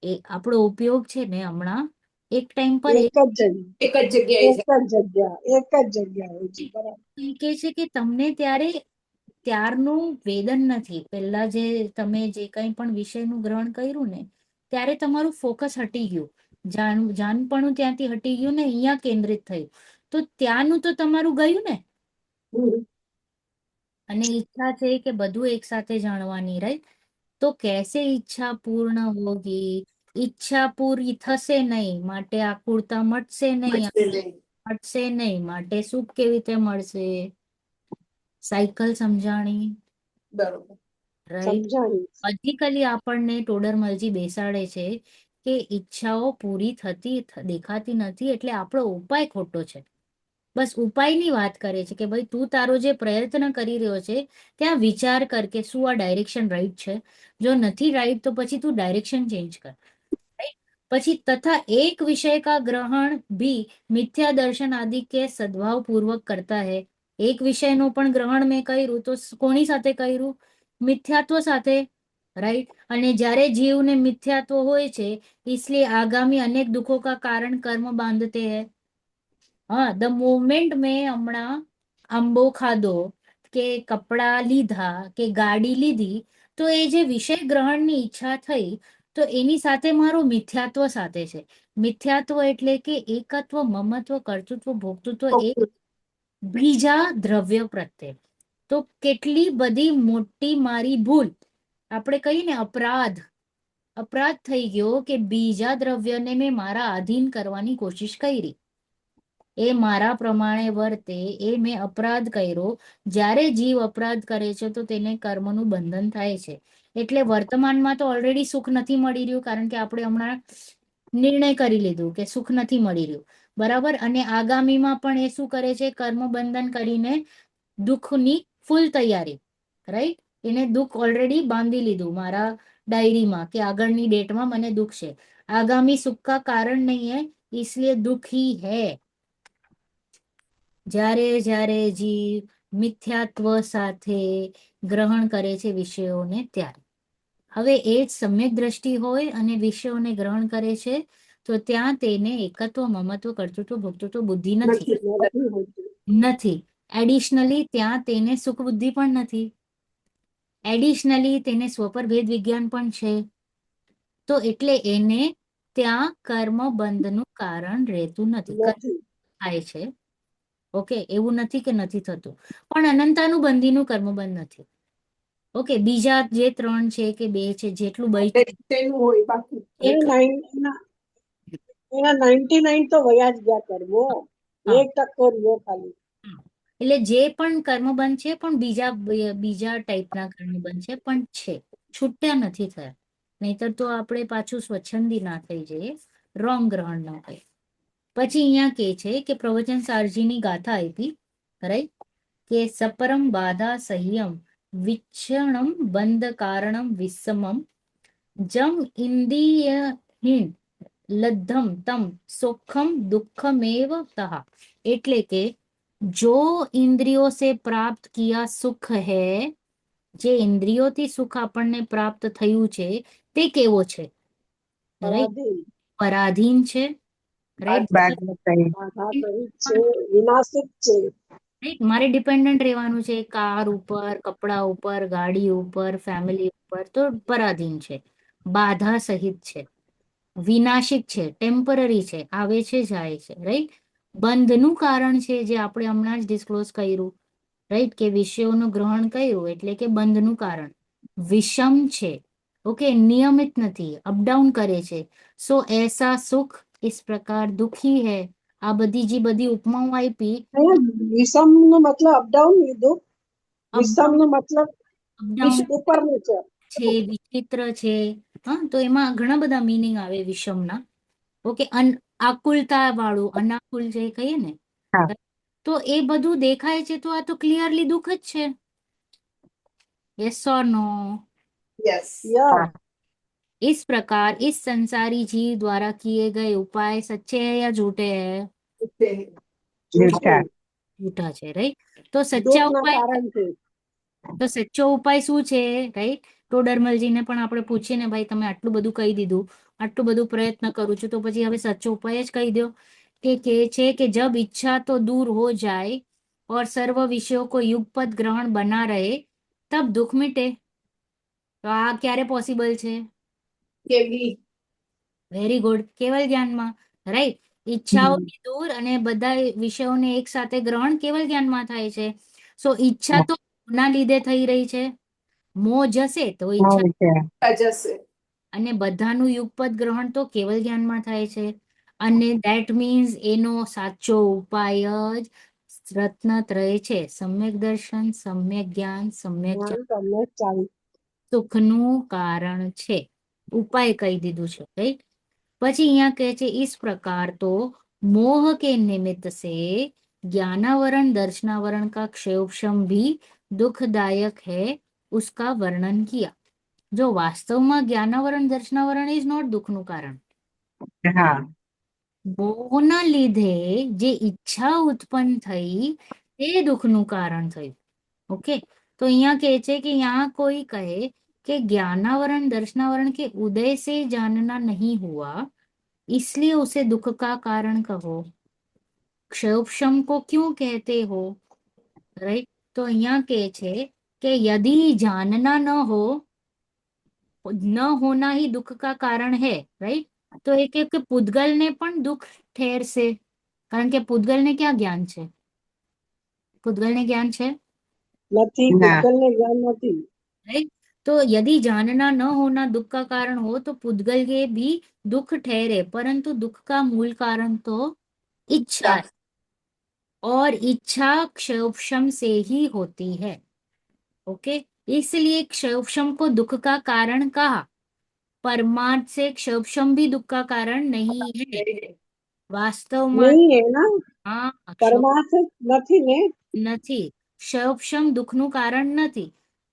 એ આપણો ઉપયોગ છે ને હમણાં એક ટાઈમ પર એક જ જગ્યા એક જ જગ્યાએ એક જ જગ્યા હોય છે, બરાબર। એ કહે છે કે તમને ત્યારે ત્યારનું વેદન નથી, પહેલા જે તમે જે કંઈ પણ વિષયનું ગ્રહણ કર્યું ને ત્યારે તમારું ફોકસ હટી ગયું, જાનપણું ત્યાંથી હટી ગયું ને અહીંયા કેન્દ્રિત થયું, તો ત્યાંનું તો તમારું ગયું ને। અને ઈચ્છા છે કે બધું એક સાથે જાણવાની, રાઈટ। તો कैसे ઈચ્છા પૂર્ણ હોગી? ઈચ્છા પૂરી થશે નહીં માટે આકુળતા મટશે નહીં, મટશે નહીં માટે સુખ કેવી રીતે મળશે? સાયકલ સમજાણી, બરોબર રાઈટ। સમજાણી। અધિકલી આપણને ટોડરમલજી બેસાડે છે કે ઈચ્છાઓ પૂરી થતી દેખાતી નથી એટલે આપણો ઉપાય ખોટો છે। બસ ઉપાયની વાત કરે છે કે ભાઈ તું તારો જે પ્રયત્ન કરી રહ્યો છે ત્યાં વિચાર કર કે શું આ ડાયરેક્શન રાઈટ છે, જો નથી રાઈટ તો પછી તું ડાયરેક્શન ચેન્જ કર, राइट। પછી तथा एक विषय का ग्रहण भी मिथ्या दर्शन आदि के सद्भाव पूर्वक करता है। એક વિષયનું પણ ગ્રહણ મેં કર્યું તો કોની સાથે કર્યું? મિથ્યાત્વ સાથે, રાઈટ। અને જ્યારે જીવને મિથ્યાત્વ હોય છે इसलिए आगामी अनेक दुखों का कारण कर्म बांधते हैं। हाँ, द मोमेंट में હમણાં આંબો ખાધો કે કપડા લીધા કે ગાડી લીધી તો એ જે વિષય ગ્રહણની ઈચ્છા થઈ તો એની સાથે મારું મિથ્યાત્વ સાથે છે। મિથ્યાત્વ એટલે કે એકત્વ, મમત્વ, કર્તૃત્વ, ભોક્તૃત્વ એ બીજા દ્રવ્ય પ્રત્યે। તો કેટલી બધી મોટી મારી ભૂલ, આપણે કહીએ ને અપરાધ થઈ ગયો કે બીજા દ્રવ્યને મેં મારા આધીન કરવાની કોશિશ કરી, એ મારા પ્રમાણે વર્તે, એ મેં અપરાધ કર્યો। જ્યારે જીવ અપરાધ કરે છે તો તેને કર્મનું બંધન થાય છે। એટલે વર્તમાનમાં તો ઓલરેડી સુખ નથી મળી રહ્યું કારણ કે આપણે હમણાં નિર્ણય કરી લીધું કે સુખ નથી મળી રહ્યું, બરાબર। અને આગામીમાં પણ એ શું કરે છે? કર્મ બંધન કરીને દુઃખની ફૂલ તૈયારી, રાઈટ। એને દુઃખ ઓલરેડી બાંધી લીધું મારા ડાયરીમાં કે આગળની ડેટમાં મને દુઃખ છે, આગામી સુખ કા કારણ નહીં હે इसलिए दुख ही है। જ્યારે જ્યારે જીવ મિથ્યાત્વ સાથે ગ્રહણ કરે છે વિષયોને ત્યારે, હવે એ જ સમ્યક દ્રષ્ટિ હોય અને વિષયોને ગ્રહણ કરે છે તો ત્યાં તેને એકત્વ, મમત્વ, કર્તૃત્વ, ભોક્તૃત્વ બુદ્ધિ નથી. નથી હોતું. નથી. એડિશનલી ત્યાં તેને સુખ બુદ્ધિ પણ નથી. એડિશનલી તેને સ્વપર ભેદ વિજ્ઞાન પણ છે. તો એટલે એને ત્યાં કર્મ બંધનું કારણ રહેતું નથી. કર્મ નથી. થાય છે. ઓકે, એવું નથી કે નથી થતું, પણ અનંતાનુબંધીનું કર્મ બંધ નથી. ઓકે, બીજા જે 3 છે કે 2 છે, જેટલું બચ્યું તેનું હોય બાકી એના 99 તો વયા જ ગયા કર્મો. હા. 1% રહ્યો ખાલી. એટલે જે પણ કર્મબંધ છે, પણ બીજા ટાઈપના કર્મબંધ છે, પણ છે, છૂટ્યા નથી થયા. નહીતર તો આપણે પાછું સ્વચ્છંદી ના થઈ જઈએ, રોંગ ગ્રહણ ના થાય. પછી અહીંયા કે છે કે પ્રવચન સારજીની ગાથા આપી, રાઈટ, કે સપરમ બાધા સહ્યમ વિક્ષણમ બંધ કારણમ વિષમમ જમ ઇન્દ્રિયહીન લદ્ધમ તમ સુખમ દુઃખમેવ તહ. એટલે કે जो इंद्रियों से प्राप्त किया सुख है, જે ઇન્દ્રિયોથી સુખ આપણને પ્રાપ્ત થયું છે તે કેવો છે? રાઈટ, પરાધીન. પરાધીન છે. રાઈટ, બાદમાં કહી. બાધા સહિત છે, વિનાશિક છે. મારે ડિપેન્ડન્ટ રહેવાનું છે કાર ઉપર, કપડા ઉપર, ગાડી ઉપર, ફેમિલી ઉપર, તો પરાધીન છે. બાધા સહિત છે, વિનાશિક છે, ટેમ્પરરી છે, આવે છે જાય છે. રાઈટ, બંધનું કારણ છે, જે આપણે હમણાં જ ડિસ્ક્લોઝ કર્યું. રાઈટ, કે વિષયોનું ગ્રહણ કર્યું એટલે કે બંધનું કારણ. વિષમ છે. ઓકે, નિયમિત નથી, અપડાઉન કરે છે. સો એસા સુખ इस प्रकार दुखी है. આ બધી ઉપમાઓ આપી, અહીંયા વિષમ નો મતલબ અપડાઉન લીધું. વિષમ નો મતલબ અપડાઉન ઉપર નીચે. છે, વિચિત્ર છે. હા, તો એમાં ઘણા બધા મીનિંગ આવે વિષમના. ઓકે, આકુલતા વાળું, અનાકુલ જે કહીએ ને, હા. તો એ બધું દેખાય છે, તો આ તો ક્લિયરલી દુઃખ જ છે. यस और नो? યસ યા હા. इस प्रकार इस संसारी जीव द्वारा किए गए उपाय सच्चे हैं या झूठे हैं? જૂઠા. झूठा છે, રાઈટ. તો સચ્ચા દુઃખ ના ઉપાય, કારણથી. તો સચ્ચો ઉપાય શું છે? રાઈટ, ટોડરમલજીને પણ આપણે પૂછીએ ને, ભાઈ તમે આટલું બધું કહી દીધું, આટલું બધું પ્રયત્ન કરું છું, તો પછી હવે સચ્ચો ઉપાય જ કહી દો. કે છે કે जब इच्छा तो दूर हो जाए और सर्व विषयों को युगपत ग्रहण बना रहे तब दुख मिटे. તો આ ક્યારે પોસિબલ છે? કેવી વેરી ગુડ, કેવલ જ્ઞાનમાં. રાઈટ, ઈચ્છાઓથી દૂર અને બધા વિષયોને એક સાથે ગ્રહણ કેવલ જ્ઞાનમાં થાય છે. સો ઈચ્છા તો ના લીધે થઈ રહી છે. મોહ જશે તો ઈચ્છા, જશે અને બધાનું યુગપત ગ્રહણ તો કેવલ જ્ઞાનમાં થાય છે. અને ધેટ મીન્સ એનો સાચો ઉપાય જ રત્નત્રય છે. સમ્યક દર્શન, સમ્યક જ્ઞાન, સમ્યક જ્ઞાન તમને ચાલુ. સુખનું કારણ છે. ઉપાય કહી દીધું છે, રાઈટ. પછી અહીંયા કહે છે इस प्रकार तो मोह के निमित्त से ज्ञानावरण दर्शनावरण का क्षयोपशम भी दुखदायक है, उसका वर्णन किया. જો વાસ્તવમાં જ્ઞાનાવરણ દર્શનાવરણ ઇઝ નોટ દુઃખનું કારણ. હા. મોહના લીધે જે ઈચ્છા ઉત્પન્ન થઈ તે દુઃખનું કારણ થયું. ओके, तो यहाँ કહે છે કે यहाँ कोई कहे कि ज्ञानावरण दर्शनावरण के उदय से जानना नहीं हुआ, इसलिए उसे दुख का कारण कहो. क्षयोपशम को क्यों कहते हो? राइट, तो यहाँ કહે છે કે यदि जानना न हो, न होना ही दुख का कारण है. राइट, तो एक एक પૂતગલ ને પણ દુઃખ ઠેરશે, કારણ કે પૂતગલને ક્યાં જ્ઞાન છે? પૂતગલને જ્ઞાન છે? નથી, ના. પૂતગલને જ્ઞાન નથી. राइट, तो यदि जानना न होना दुख का कारण हो तो पुद्गल के भी दुख ठहरे, परंतु दुख का मूल कारण तो इच्छा है, और इच्छा क्षयोपशम से ही होती है. ओके, इसलिए क्षयोपशम को दुख का कारण कहा. परमार्थ से क्षयोपशम भी दुख का कारण नहीं है. वास्तव में નહીં એના हाँ, પરમાર્થ નથી ને. નથી. क्षयोपशम दुखનું કારણ નથી.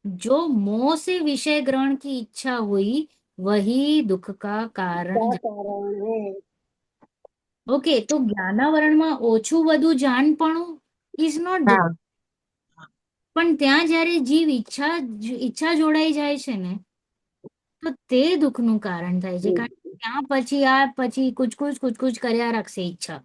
जो मोह से विषय ग्रहण की इच्छा हुई वही दुख का कारण क्या है. કારણ હે? ઓકે, તો જ્ઞાનાવરણમાં ઓછું વધુ જાણપણું ઇઝ નોટ દુઃખ. હા. પણ ત્યાં જ્યારે જીવ ઈચ્છા જોડાઈ જાય છે ને, તો તો તે દુઃખનું કારણ થાય છે. કારણ કે ત્યાં પછી કુછ કર્યા રાખશે ઈચ્છા.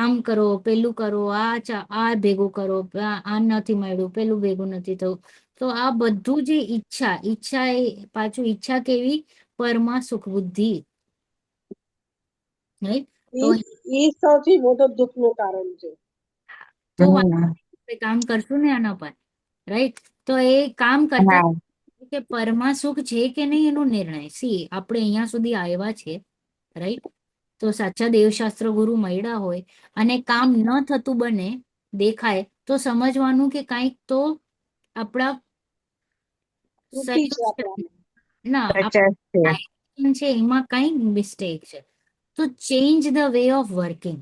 આમ કરો, પેલું કરો, આ ભેગું કરો, આ નથી મળ્યું, પેલું ભેગું નથી થયું. તો આ બધું જે ઈચ્છા એ પાછું ઈચ્છા કેવી? પરમાં સુખ બુદ્ધિ. right? તો ઈ સૌથી મોટો દુઃખનું કારણ છે. તો આપણે કામ કરશું ને આના પર, રાઈટ? તો એ કામ કરતા હા કે પરમાં સુખ છે કે નહીં એનો નિર્ણય. આપણે અહીંયા સુધી આવ્યા છે, રાઈટ? તો સાચા દેવશાસ્ત્ર ગુરુ મળ્યા હોય અને કામ ન થતું બને દેખાય તો સમજવાનું કે કાંઈક તો આપણા ત્રુટિ છે આપણામાં. ના પચાસ છે. છે એમાં કંઈક મિસ્ટેક છે. તો change the way of working.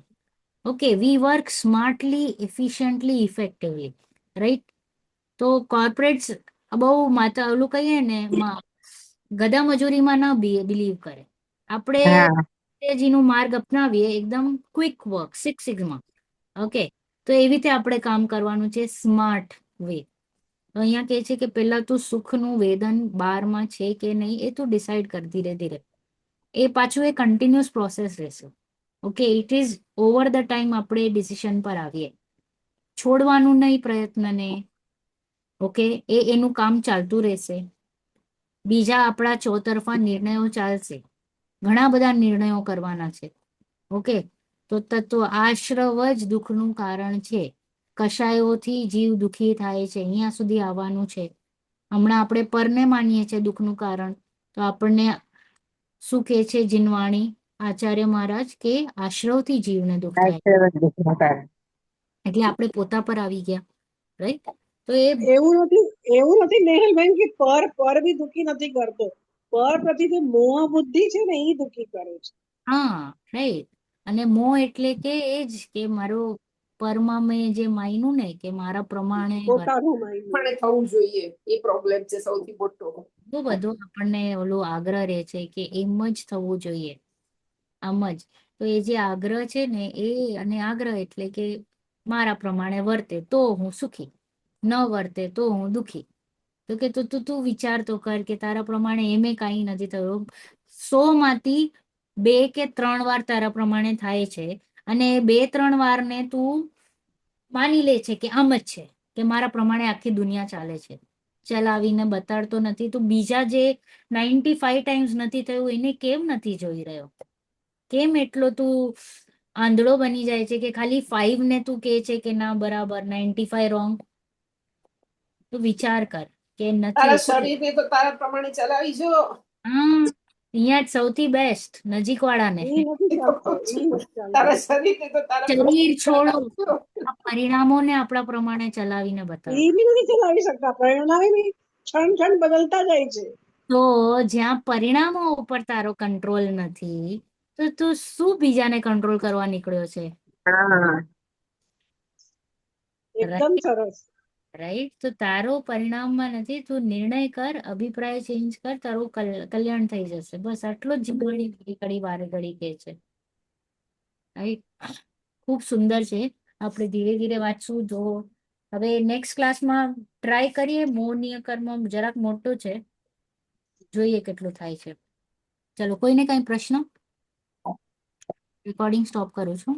Okay, V work smartly, efficiently, effectively, right? તો કોર્પોરેટ્સ બહુ માતા ઓલું કહીએ ને ગધા મજૂરીમાં ના બિલીવ કરે. આપણે હા નું માર્ગ અપનાવીએ, એકદમ ક્વિક વર્ક, 6 સિગ્મા. ઓકે, તો એવી રીતે આપણે કામ કરવાનું છે, સ્માર્ટ વે. તો અહીંયા કહે છે કે પહેલા તું સુખનું વેદન બારમાં છે કે નહીં એ તું ડિસાઈડ કર ધીરે ધીરે. એ પાછું એ કન્ટિન્યુઅસ પ્રોસેસ રહેશે. Okay, it is over the time આપણે ડિસિશન પર આવીએ. છોડવાનું નહીં પ્રયત્નને. ઓકે, એનું કામ ચાલતું રહેશે. બીજા આપણા ચોતરફા નિર્ણયો ચાલશે. ઘણા બધા નિર્ણયો કરવાના છે. ઓકે, તો તત્વ આશ્રવ જ દુઃખનું કારણ છે. કશાયોથી જીવ દુઃખી થાય છે. અહીંયા સુધી આવવાનું છે. હમણાં આપણે પરને માનીએ છીએ દુઃખનું કારણ. તો આપણને શું કહે છે જીનવાણી આચાર્ય મહારાજ કે આશ્રવથી જીવને દુઃખ થાય. આશીર્વાદ દુઃખનું કારણ. એટલે આપણે પોતા પર આવી ગયા, રાઈટ? તો એ એવું નથી નેહલબેન કે પર બી દુઃખી નથી કરતો. પર પ્રતિ જે મોહ બુદ્ધિ છે ને એ દુઃખી કરે છે. હા, રાઈટ. અને મોહ એટલે કે એ જ કે મારો પરમાં મેં જે માન્યું ને કે મારા પ્રમાણે પોતાનું માઇન્ડ. પણ થવું જોઈએ, એ પ્રોબ્લેમ છે સૌથી મોટો. બધું બધું આપણને ઓલું આગ્રહ રહે છે કે એમ જ થવું જોઈએ, આમ જ. તો એ જે આગ્રહ છે ને એ, અને આગ્રહ એટલે કે મારા પ્રમાણે વર્તે તો હું સુખી, ન વર્તે તો હું દુઃખી. તો કે તું વિચાર તો કર કે તારા પ્રમાણે એમે કાંઈ નથી થયું. 100 માંથી 2 કે 3 વાર તારા પ્રમાણે થાય છે, અને 2-3 વારને તું માની લે છે કે આમ જ છે, કે મારા પ્રમાણે આખી દુનિયા ચાલે છે. ચલાવીને બતાડતો નથી. તો બીજા જે 95 ટાઈમ્સ નથી થયું એને કેમ નથી જોઈ રહ્યો? કેમ એટલો તું આંધળો બની જાય છે કે ખાલી 5 ને તું કહે છે કે ના બરાબર, 95 રોંગ? તો વિચાર કર કે તારા નથી. શરીરને તો તારા પ્રમાણે ચલાવી જો. હા, અહીંયા જ સૌથી બેસ્ટ નજીક વાળાને. એ નથી એ તો ચાલતો, કહું એ છું. નથી ચાલતો. તારા શરીરને તો તારા શરીર પ્રમાણે છોડો, ચલાવજો. આ પરિણામોને આપણા પ્રમાણે ચલાવીને બતાવો. એ બી નથી ચલાવી શકતા. પરિણામે બી ક્ષણ બદલતા જાય છે. તો જ્યાં પરિણામો ઉપર તારો કંટ્રોલ નથી, તો તું શું બીજાને કંટ્રોલ કરવા નીકળ્યો છે? હા એકદમ સરસ. રાઈટ? તો તારો પરિણામમાં નથી, તું નિર્ણય કર, અભિપ્રાય ચેન્જ કર, તારું કલ્યાણ થઈ જશે. બસ આટલો જ જીવવાની ઘડી વારે ઘડી કે છે. રાઈટ? ખૂબ સુંદર છે. આપણે ધીરે ધીરે વાંચશું. જો હવે નેક્સ્ટ ક્લાસમાં ટ્રાય કરીએ. મોહનીય કર્મ જરાક મોટો છે, જોઈએ કેટલું થાય છે. ચલો, કોઈને કઈ પ્રશ્ન? રેકોર્ડિંગ સ્ટોપ કરું છું.